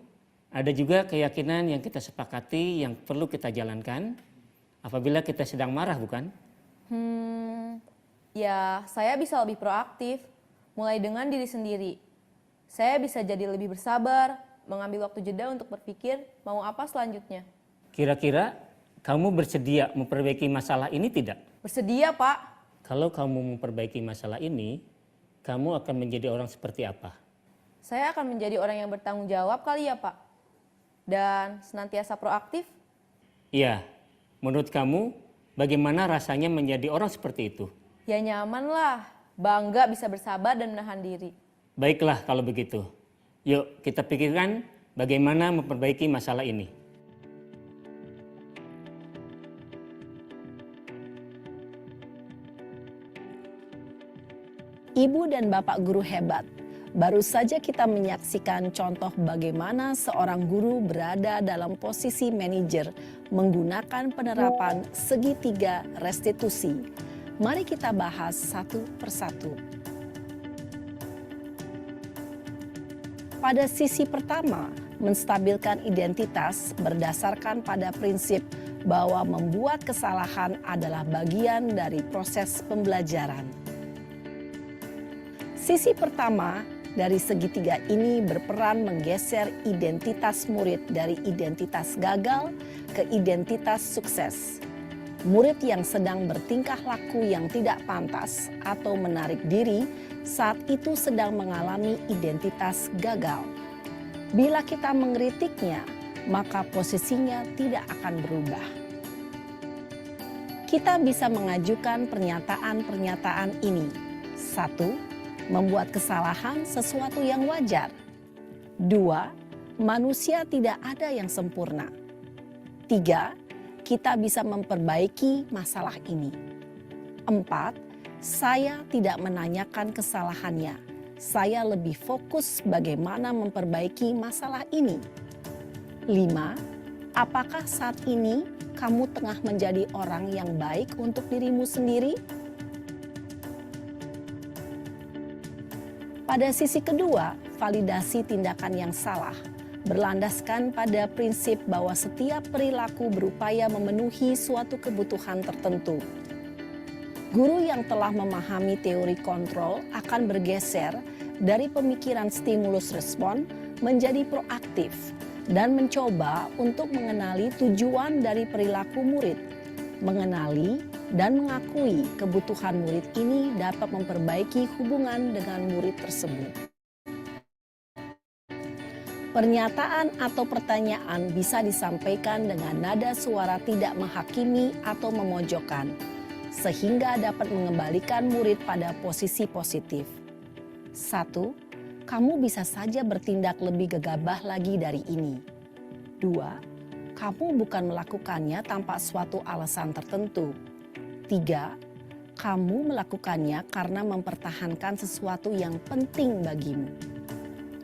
ada juga keyakinan yang kita sepakati yang perlu kita jalankan apabila kita sedang marah, bukan? Ya saya bisa lebih proaktif, mulai dengan diri sendiri. Saya bisa jadi lebih bersabar, mengambil waktu jeda untuk berpikir mau apa selanjutnya. Kira-kira kamu bersedia memperbaiki masalah ini tidak? Bersedia Pak. Kalau kamu memperbaiki masalah ini, kamu akan menjadi orang seperti apa? Saya akan menjadi orang yang bertanggung jawab kali ya Pak. Dan senantiasa proaktif. Iya, menurut kamu bagaimana rasanya menjadi orang seperti itu? Ya nyaman lah, bangga bisa bersabar dan menahan diri. Baiklah kalau begitu. Yuk kita pikirkan bagaimana memperbaiki masalah ini. Ibu dan Bapak guru hebat, baru saja kita menyaksikan contoh bagaimana seorang guru berada dalam posisi manajer menggunakan penerapan segitiga restitusi. Mari kita bahas satu persatu. Pada sisi pertama, menstabilkan identitas berdasarkan pada prinsip bahwa membuat kesalahan adalah bagian dari proses pembelajaran. Sisi pertama dari segitiga ini berperan menggeser identitas murid dari identitas gagal ke identitas sukses. Murid yang sedang bertingkah laku yang tidak pantas atau menarik diri saat itu sedang mengalami identitas gagal. Bila kita mengkritiknya, maka posisinya tidak akan berubah. Kita bisa mengajukan pernyataan-pernyataan ini. 1. Membuat kesalahan sesuatu yang wajar. 2. Manusia tidak ada yang sempurna. 3. Kita bisa memperbaiki masalah ini. 4. Saya tidak menanyakan kesalahannya. Saya lebih fokus bagaimana memperbaiki masalah ini. 5. Apakah saat ini kamu tengah menjadi orang yang baik untuk dirimu sendiri? Pada sisi kedua, validasi tindakan yang salah berlandaskan pada prinsip bahwa setiap perilaku berupaya memenuhi suatu kebutuhan tertentu. Guru yang telah memahami teori kontrol akan bergeser dari pemikiran stimulus respon menjadi proaktif dan mencoba untuk mengenali tujuan dari perilaku murid, mengenali dan mengakui kebutuhan murid ini dapat memperbaiki hubungan dengan murid tersebut. Pernyataan atau pertanyaan bisa disampaikan dengan nada suara tidak menghakimi atau memojokkan, sehingga dapat mengembalikan murid pada posisi positif. 1. Kamu bisa saja bertindak lebih gegabah lagi dari ini. 2. kamu bukan melakukannya tanpa suatu alasan tertentu. 3. Kamu melakukannya karena mempertahankan sesuatu yang penting bagimu.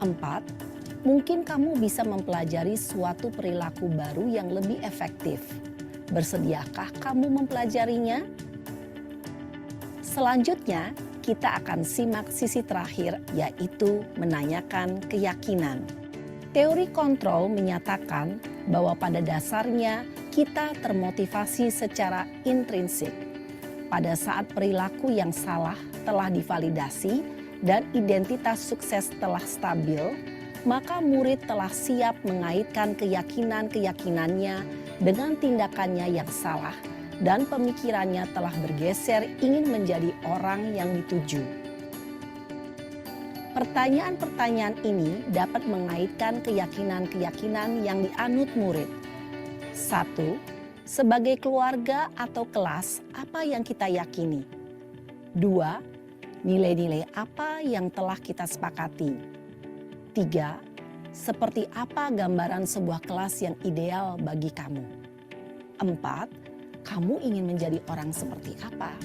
4. Mungkin kamu bisa mempelajari suatu perilaku baru yang lebih efektif. Bersediakah kamu mempelajarinya? Selanjutnya, kita akan simak sisi terakhir, yaitu menanyakan keyakinan. Teori kontrol menyatakan bahwa pada dasarnya kita termotivasi secara intrinsik. Pada saat perilaku yang salah telah divalidasi dan identitas sukses telah stabil, maka murid telah siap mengaitkan keyakinan-keyakinannya dengan tindakannya yang salah dan pemikirannya telah bergeser ingin menjadi orang yang dituju. Pertanyaan-pertanyaan ini dapat mengaitkan keyakinan-keyakinan yang dianut murid. 1. Sebagai keluarga atau kelas, apa yang kita yakini? 2. Nilai-nilai apa yang telah kita sepakati? 3. Seperti apa gambaran sebuah kelas yang ideal bagi kamu? 4. Kamu ingin menjadi orang seperti apa?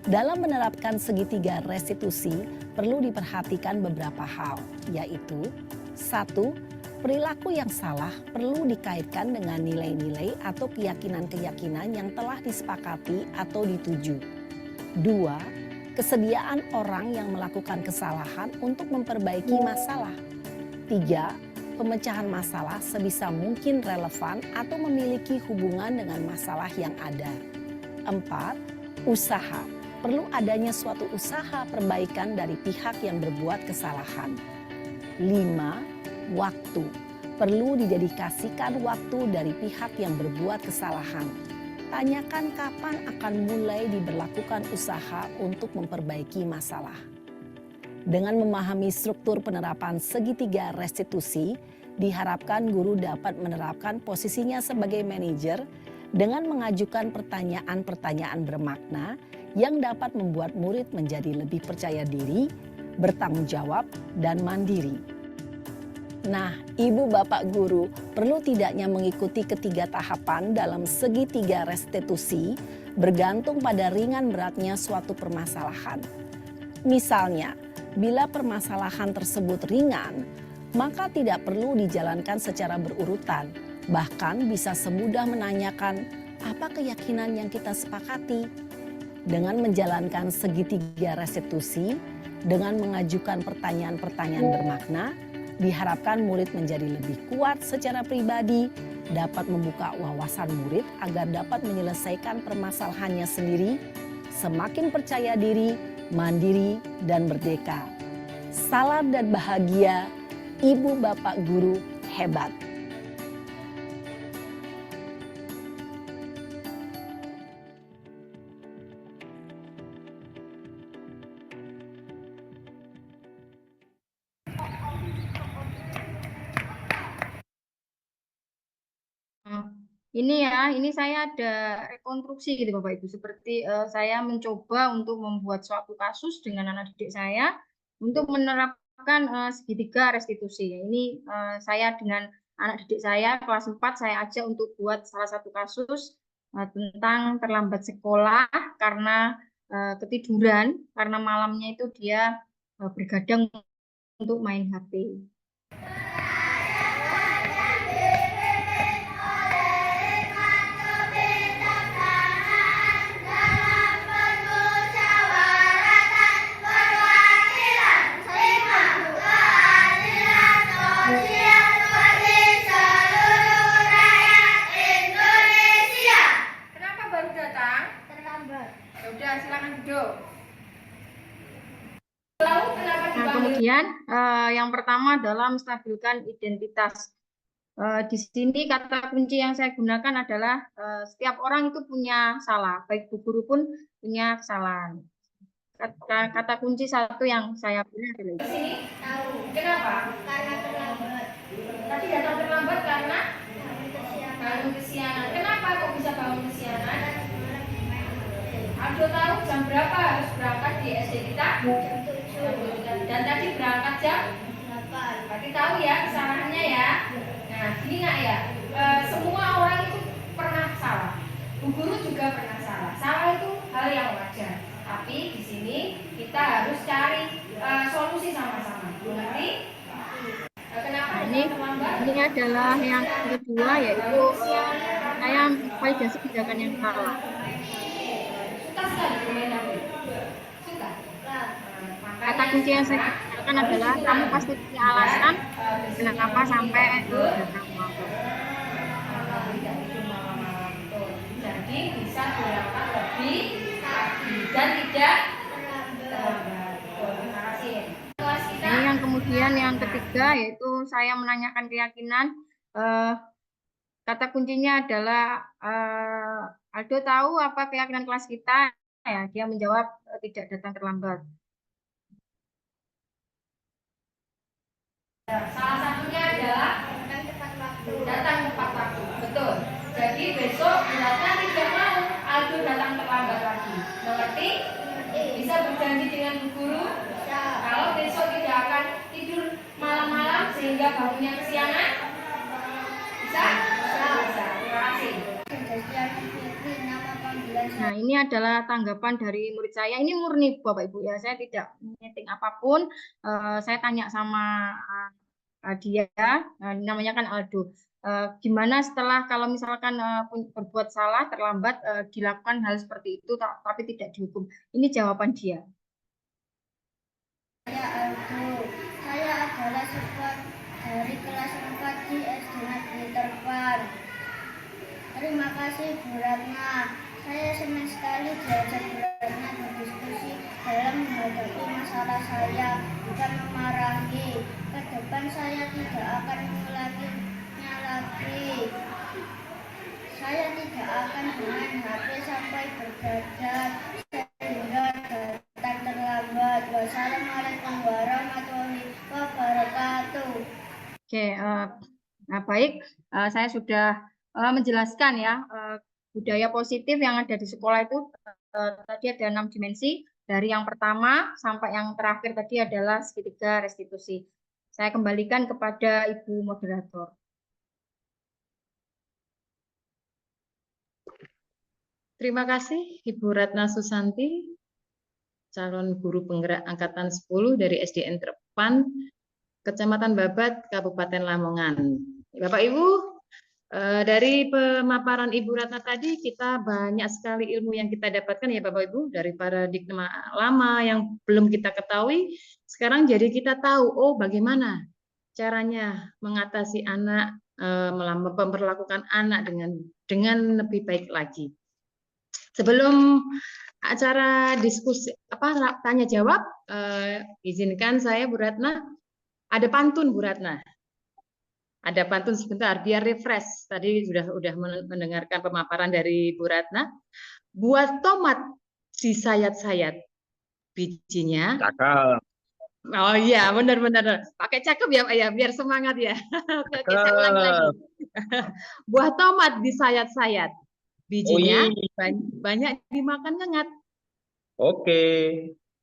Dalam menerapkan segitiga restitusi, perlu diperhatikan beberapa hal, yaitu 1. Perilaku yang salah perlu dikaitkan dengan nilai-nilai atau keyakinan-keyakinan yang telah disepakati atau dituju. 2. Kesediaan orang yang melakukan kesalahan untuk memperbaiki masalah. 3. Pemecahan masalah sebisa mungkin relevan atau memiliki hubungan dengan masalah yang ada. 4. Usaha. Perlu adanya suatu usaha perbaikan dari pihak yang berbuat kesalahan. 5. Waktu. Perlu didedikasikan waktu dari pihak yang berbuat kesalahan. Tanyakan kapan akan mulai diberlakukan usaha untuk memperbaiki masalah. Dengan memahami struktur penerapan segitiga restitusi, diharapkan guru dapat menerapkan posisinya sebagai manajer dengan mengajukan pertanyaan-pertanyaan bermakna yang dapat membuat murid menjadi lebih percaya diri, bertanggung jawab, dan mandiri. Nah, Ibu Bapak Guru perlu tidaknya mengikuti ketiga tahapan dalam segitiga restitusi bergantung pada ringan beratnya suatu permasalahan. Misalnya, bila permasalahan tersebut ringan, maka tidak perlu dijalankan secara berurutan. Bahkan bisa semudah menanyakan, apa keyakinan yang kita sepakati? Dengan menjalankan segitiga restitusi, dengan mengajukan pertanyaan-pertanyaan bermakna, diharapkan murid menjadi lebih kuat secara pribadi, dapat membuka wawasan murid agar dapat menyelesaikan permasalahannya sendiri, semakin percaya diri, mandiri, dan merdeka. Salam dan bahagia, Ibu Bapak Guru hebat. Ini saya ada rekonstruksi gitu Bapak Ibu. Seperti saya mencoba untuk membuat suatu kasus dengan anak didik saya untuk menerapkan segitiga restitusi. Ini saya dengan anak didik saya kelas 4 saya ajak untuk buat salah satu kasus tentang terlambat sekolah karena ketiduran, karena malamnya itu dia bergadang untuk main HP. Kemudian yang pertama adalah menstabilkan identitas. Di sini kata kunci yang saya gunakan adalah setiap orang itu punya salah, baik bu guru pun punya kesalahan. Kata kunci satu yang saya punya adalah itu. Sini tahu. Kenapa? Karena terlambat. Tadi datang terlambat karena bangun kesiangan. Kenapa kok bisa bangun kesiangan? Aldo tahu jam berapa harus berangkat di SD kita? Jam 7. Dan tadi berangkat jam 8. Berarti tahu ya kesalahannya ya. Nah, gini nak ya, semua orang itu pernah salah. Bu guru juga pernah salah. Salah itu hal yang wajar. Tapi di sini kita harus cari solusi sama-sama. Mengerti? Kenapa Ini adalah yang kedua, yaitu saya validasi kebijakan yang salah. Suka sekali komentar. Suka. Kata kunci yang saya katakan adalah kamu pasti punya alasan kenapa sampai datang malam. Jadi bisa berangkat lebih pagi dan tidak terlambat. Terima kasih. Kelas kita. Ini yang kemudian yang ketiga, yaitu saya menanyakan keyakinan. Kata kuncinya adalah Aldo tahu apa keyakinan kelas kita? Ya, dia menjawab tidak datang terlambat. Salah satunya adalah datang tepat waktu. Betul. Jadi besok bulatnya tidak mau Aldo datang terlambat lagi. Mengerti? Bisa berjanji dengan Bu Guru. Kalau besok tidak akan tidur malam-malam sehingga bangunnya kesiangan. Bisa? Bisa. Terima kasih. Nah, ini adalah tanggapan dari murid saya. Ini murni Bapak Ibu ya. Saya tidak menyeting apapun. Saya tanya sama dia, namanya kan Aldo. Gimana setelah kalau misalkan berbuat salah terlambat dilakukan hal seperti itu tapi tidak dihukum. Ini jawaban dia. Saya Aldo. Saya adalah siswa dari kelas 4 di SD Negeri Terpan. Terima kasih Bu Ratna. Saya senang sekali diajak Bu Ratna berdiskusi dalam menghadapi masalah saya, bukan memarahi. Ke depan saya tidak akan mengulanginya lagi. Saya tidak akan main HP sampai bergadang sehingga datang terlambat. Wassalamualaikum warahmatullahi wabarakatuh. Oke, nah baik, saya sudah menjelaskan ya budaya positif yang ada di sekolah itu tadi ada 6 dimensi. Dari yang pertama sampai yang terakhir tadi adalah segitiga restitusi. Saya kembalikan kepada Ibu Moderator. Terima kasih Ibu Ratna Susanti, calon guru penggerak angkatan 10 dari SDN Terpan, Kecamatan Babat, Kabupaten Lamongan. Bapak Ibu, dari pemaparan Ibu Ratna tadi kita banyak sekali ilmu yang kita dapatkan ya Bapak Ibu, dari paradigma lama yang belum kita ketahui, sekarang jadi kita tahu oh bagaimana caranya mengatasi anak, memperlakukan anak dengan lebih baik lagi. Sebelum acara diskusi tanya jawab, izinkan saya Bu Ratna ada pantun Bu Ratna. Ada pantun sebentar biar refresh. Tadi sudah mendengarkan pemaparan dari Bu Ratna. Buat tomat disayat-sayat bijinya. Cakep. Oh iya, benar-benar. Pakai cakep ya, biar semangat ya. Oke, saya ulangi lagi. Buah tomat disayat-sayat bijinya banyak dimakan nyengat. Oke.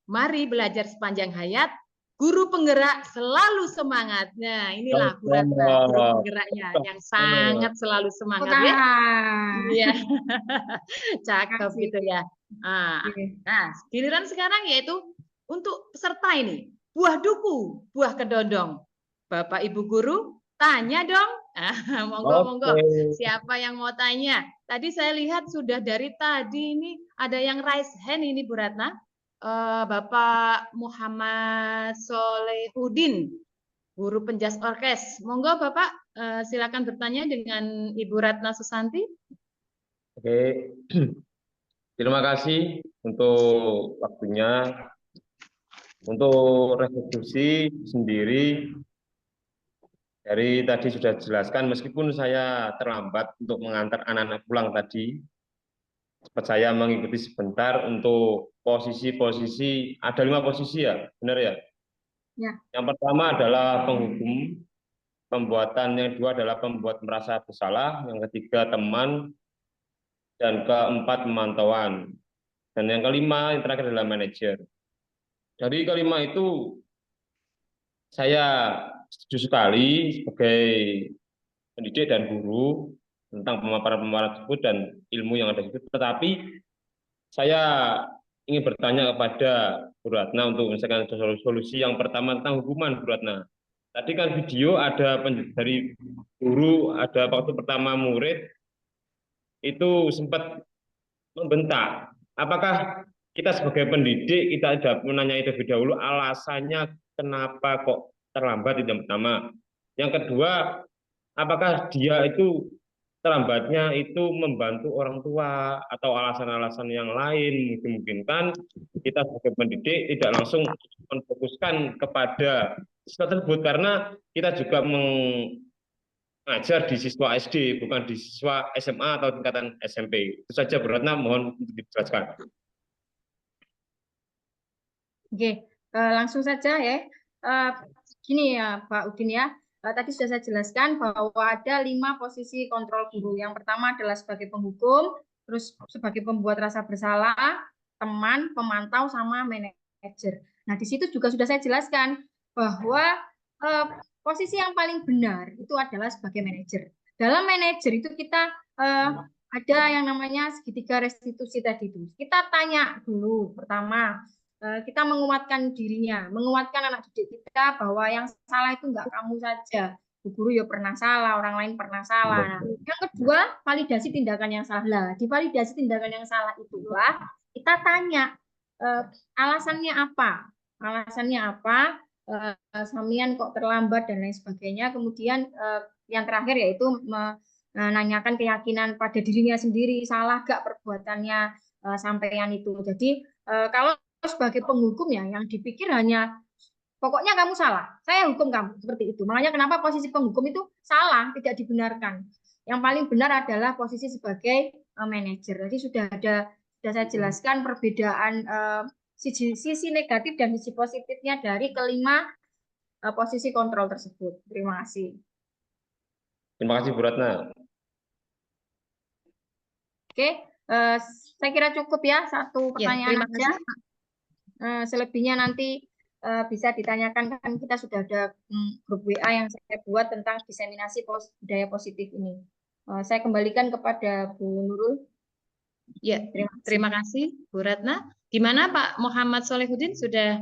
Mari belajar sepanjang hayat. Guru penggerak selalu semangat. Nah, inilah Bu Ratna, guru penggeraknya yang sangat selalu semangat ya. Iya. Cakep gitu ya. Nah, giliran sekarang yaitu untuk peserta ini. Buah duku, buah kedondong. Bapak Ibu guru, tanya dong. Monggo. Siapa yang mau tanya? Tadi saya lihat sudah dari tadi ini ada yang raise hand ini Bu Ratna. Bapak Muhammad Solehudin, guru penjas orkes. Monggo Bapak, silakan bertanya dengan Ibu Ratna Susanti. Oke, terima kasih untuk waktunya. Untuk restitusi sendiri, dari tadi sudah dijelaskan, meskipun saya terlambat untuk mengantar anak-anak pulang tadi, sempat saya mengikuti sebentar untuk posisi-posisi, ada 5 posisi ya, benar ya? Ya. Yang pertama adalah penghukum, pembuatan, yang kedua adalah pembuat merasa bersalah, yang ketiga teman, dan keempat pemantauan. Dan yang kelima, yang terakhir adalah manajer. Dari kelima itu saya setuju sekali sebagai pendidik dan guru tentang pemaparan-pemaparan tersebut dan ilmu yang ada di situ. Tetapi saya ingin bertanya kepada Bu Ratna untuk misalkan solusi yang pertama tentang hukuman, Bu Ratna. Tadi kan video ada dari guru, ada waktu pertama murid itu sempat membentak. Apakah kita sebagai pendidik kita ada menanyai terlebih dahulu alasannya kenapa kok terlambat itu yang pertama. Yang kedua, apakah dia itu terlambatnya itu membantu orang tua atau alasan-alasan yang lain dimungkinkan kita sebagai pendidik tidak langsung memfokuskan kepada siswa tersebut karena kita juga mengajar di siswa SD bukan di siswa SMA atau tingkatan SMP. Itu saja Bu Ratna, mohon untuk dijelaskan. Oke, langsung saja ya. Gini ya Pak Udin ya. Tadi sudah saya jelaskan bahwa ada 5 posisi kontrol guru. Yang pertama adalah sebagai penghukum, terus sebagai pembuat rasa bersalah, teman, pemantau, sama manajer. Nah, di situ juga sudah saya jelaskan bahwa posisi yang paling benar itu adalah sebagai manajer. Dalam manajer itu kita ada yang namanya segitiga restitusi tadi itu. Kita tanya dulu pertama, kita menguatkan dirinya, menguatkan anak didik kita bahwa yang salah itu enggak kamu saja. Bu guru ya pernah salah, orang lain pernah salah. Nah, yang kedua, validasi tindakan yang salah. Di validasi tindakan yang salah itulah kita tanya alasannya apa? Alasannya apa? Samian kok terlambat dan lain sebagainya. Kemudian yang terakhir yaitu menanyakan keyakinan pada dirinya sendiri, salah gak perbuatannya sampean itu. Jadi kalau sebagai penghukum ya yang dipikir hanya pokoknya kamu salah, saya hukum kamu, seperti itu. Makanya kenapa posisi penghukum itu salah, tidak dibenarkan. Yang paling benar adalah posisi sebagai manajer. Jadi sudah saya jelaskan perbedaan sisi negatif dan sisi positifnya dari kelima posisi kontrol tersebut. Terima kasih. Terima kasih Bu Ratna. Oke, saya kira cukup ya, satu pertanyaan aja. Selebihnya nanti bisa ditanyakan, kan kita sudah ada grup WA yang saya buat tentang diseminasi budaya positif ini. Saya kembalikan kepada Bu Nurul. Ya, terima kasih Bu Ratna. Gimana Pak Muhammad Solehudin, sudah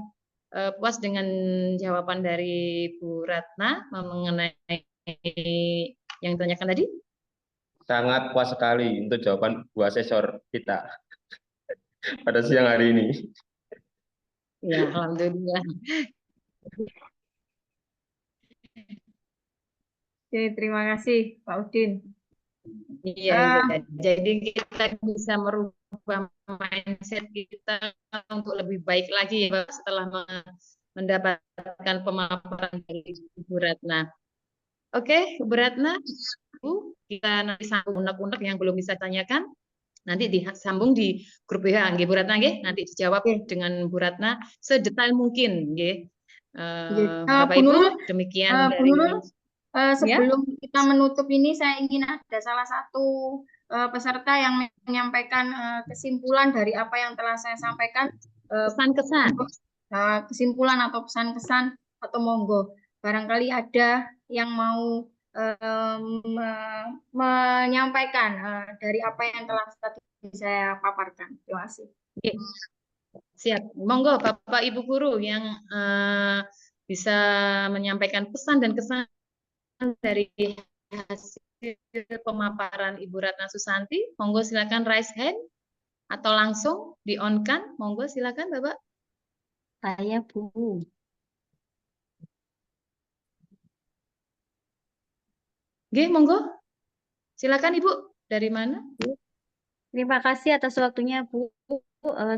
puas dengan jawaban dari Bu Ratna mengenai yang ditanyakan tadi? Sangat puas sekali untuk jawaban Bu Asesor kita pada siang hari ini. Ya, alhamdulillah. Oke, terima kasih Pak Udin. Iya, jadi kita bisa merubah mindset kita untuk lebih baik lagi ya setelah mendapatkan pemaparan dari Bu Ratna. Oke, Bu Ratna, kita nanti sambung unek-unek yang belum bisa tanyakan. Nanti disambung di grup WA, Bu Ratna, nanti dijawab dengan Bu Ratna sedetail mungkin. Bapak Ibu, demikian dari sebelum kita menutup ini, saya ingin ada salah satu peserta yang menyampaikan kesimpulan dari apa yang telah saya sampaikan. Pesan-kesan. Kesimpulan atau pesan-kesan, atau monggo. Barangkali ada yang mau menyampaikan dari apa yang telah tadi saya paparkan. Terima kasih. Siap. Monggo Bapak Ibu guru yang bisa menyampaikan pesan dan kesan dari hasil pemaparan Ibu Ratna Susanti. Monggo silakan raise hand atau langsung di-on-kan. Monggo silakan Bapak. Saya Bu. Monggo. Silakan Ibu. Dari mana? Terima kasih atas waktunya Bu.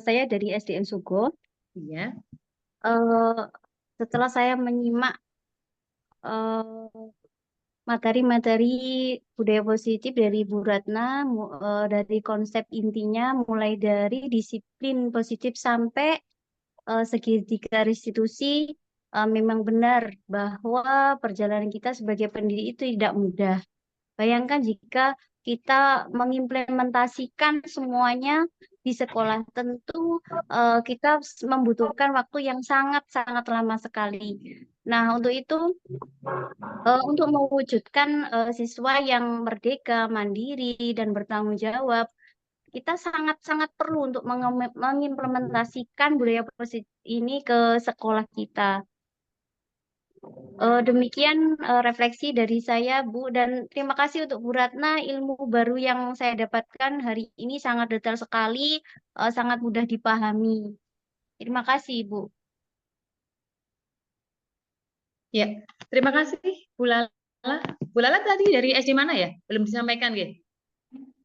Saya dari SDN Sugo. Iya. Setelah saya menyimak materi-materi budaya positif dari Bu Ratna, dari konsep intinya mulai dari disiplin positif sampai segitiga restitusi, memang benar bahwa perjalanan kita sebagai pendidik itu tidak mudah. Bayangkan jika kita mengimplementasikan semuanya di sekolah. Tentu kita membutuhkan waktu yang sangat-sangat lama sekali. Nah, untuk itu, untuk mewujudkan siswa yang merdeka, mandiri, dan bertanggung jawab, kita sangat-sangat perlu untuk mengimplementasikan budaya positif ini ke sekolah kita. Demikian refleksi dari saya, Bu, dan terima kasih untuk Bu Ratna. Ilmu baru yang saya dapatkan hari ini sangat detail sekali, sangat mudah dipahami. Terima kasih, Bu. Ya, terima kasih Bu Lala. Bu Lala tadi dari SD mana ya? Belum disampaikan, ya?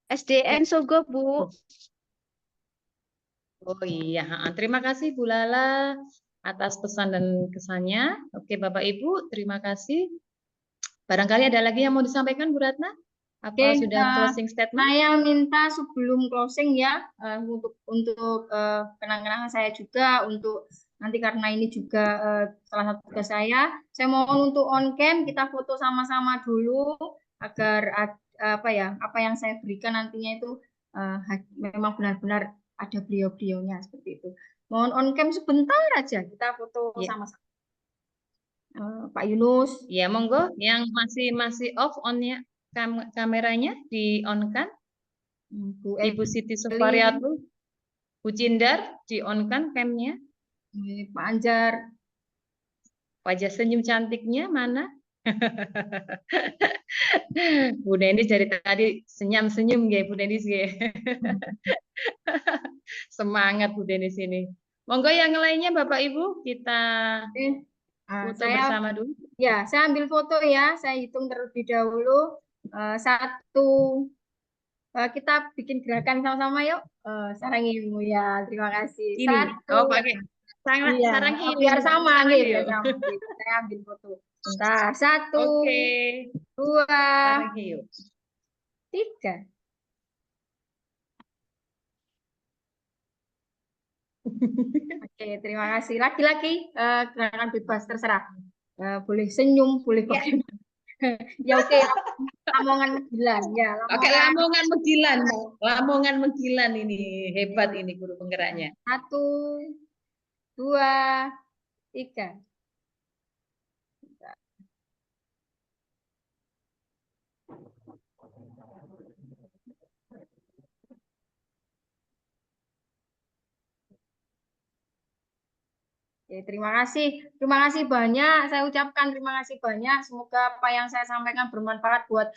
SDN Sogo, Bu. Oh iya, terima kasih Bu Lala atas pesan dan kesannya. Oke, Bapak Ibu, terima kasih. Barangkali ada lagi yang mau disampaikan, Bu Ratna? Apa Oke, sudah closing statement? saya minta sebelum closing ya, untuk kenang-kenangan saya juga, untuk nanti karena ini juga salah satu tugas saya mohon untuk on cam kita foto sama-sama dulu agar apa yang saya berikan nantinya itu memang benar-benar ada beliau-beliaunya seperti itu. Mohon on cam sebentar aja kita foto sama-sama. Pak Yunus. Ya, monggo. Yang masih off on-nya kameranya di on kan? Ibu Siti Sufariatu, Bu Cindar di on kan cam-nya? Pak Anjar. Wajah senyum cantiknya mana? Bu Denis dari tadi senyum-senyum ya Bu Denis ya. Semangat Bu Denis ini. Monggo yang lainnya Bapak Ibu kita foto bersama dulu. Ya, saya ambil foto ya. Saya hitung terlebih dahulu. Satu. Kita bikin gerakan sama-sama yuk. Sarang ilmu ya. Terima kasih. Ini. Satu. Oh, pakai sarang hiu. Biar sama nih. Saya ambil foto. Bentar. Satu. Oke. Dua. Sarang hiu. Tiga. Oke, terima kasih. Laki-laki gerakan bebas terserah. Boleh senyum, boleh pakai. Ya oke. Lamongan Megilan ya. Oke, Lamongan Megilan. Lamongan Megilan ini hebat ini guru penggeraknya. Satu, dua, tiga. Oke, terima kasih banyak. Saya ucapkan terima kasih banyak. Semoga apa yang saya sampaikan bermanfaat buat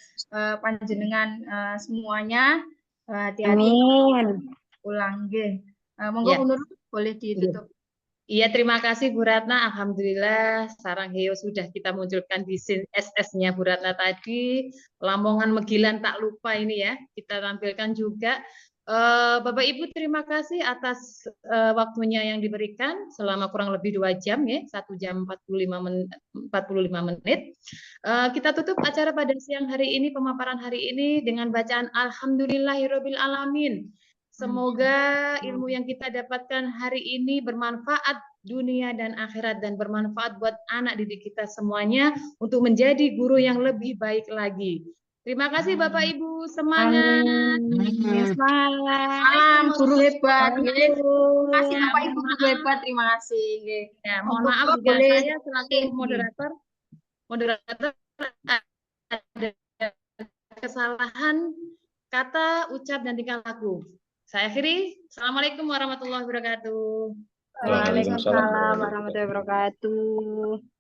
panjenengan semuanya. Hati-hati. Ulang nggih. Monggo Bu Nur boleh ditutup. Iya, terima kasih Bu Ratna. Alhamdulillah sarang hiu sudah kita munculkan di SS-nya Bu Ratna tadi. Lamongan Megilan tak lupa ini ya. Kita tampilkan juga. Bapak Ibu terima kasih atas waktunya yang diberikan selama kurang lebih 2 jam ya, 1 jam 45 menit. Kita tutup acara pada siang hari ini, pemaparan hari ini dengan bacaan Alhamdulillahirabbil alamin. Semoga ilmu yang kita dapatkan hari ini bermanfaat dunia dan akhirat dan bermanfaat buat anak didik kita semuanya untuk menjadi guru yang lebih baik lagi. Terima kasih Bapak Ibu, semangat. Salam guru hebat. Terima kasih Bapak Ibu guru hebat, terima kasih. Ya, mohon maaf juga saya selaku moderator ada kesalahan kata, ucap dan tingkah laku. Saya akhiri. Assalamualaikum warahmatullahi wabarakatuh. Waalaikumsalam warahmatullahi wabarakatuh.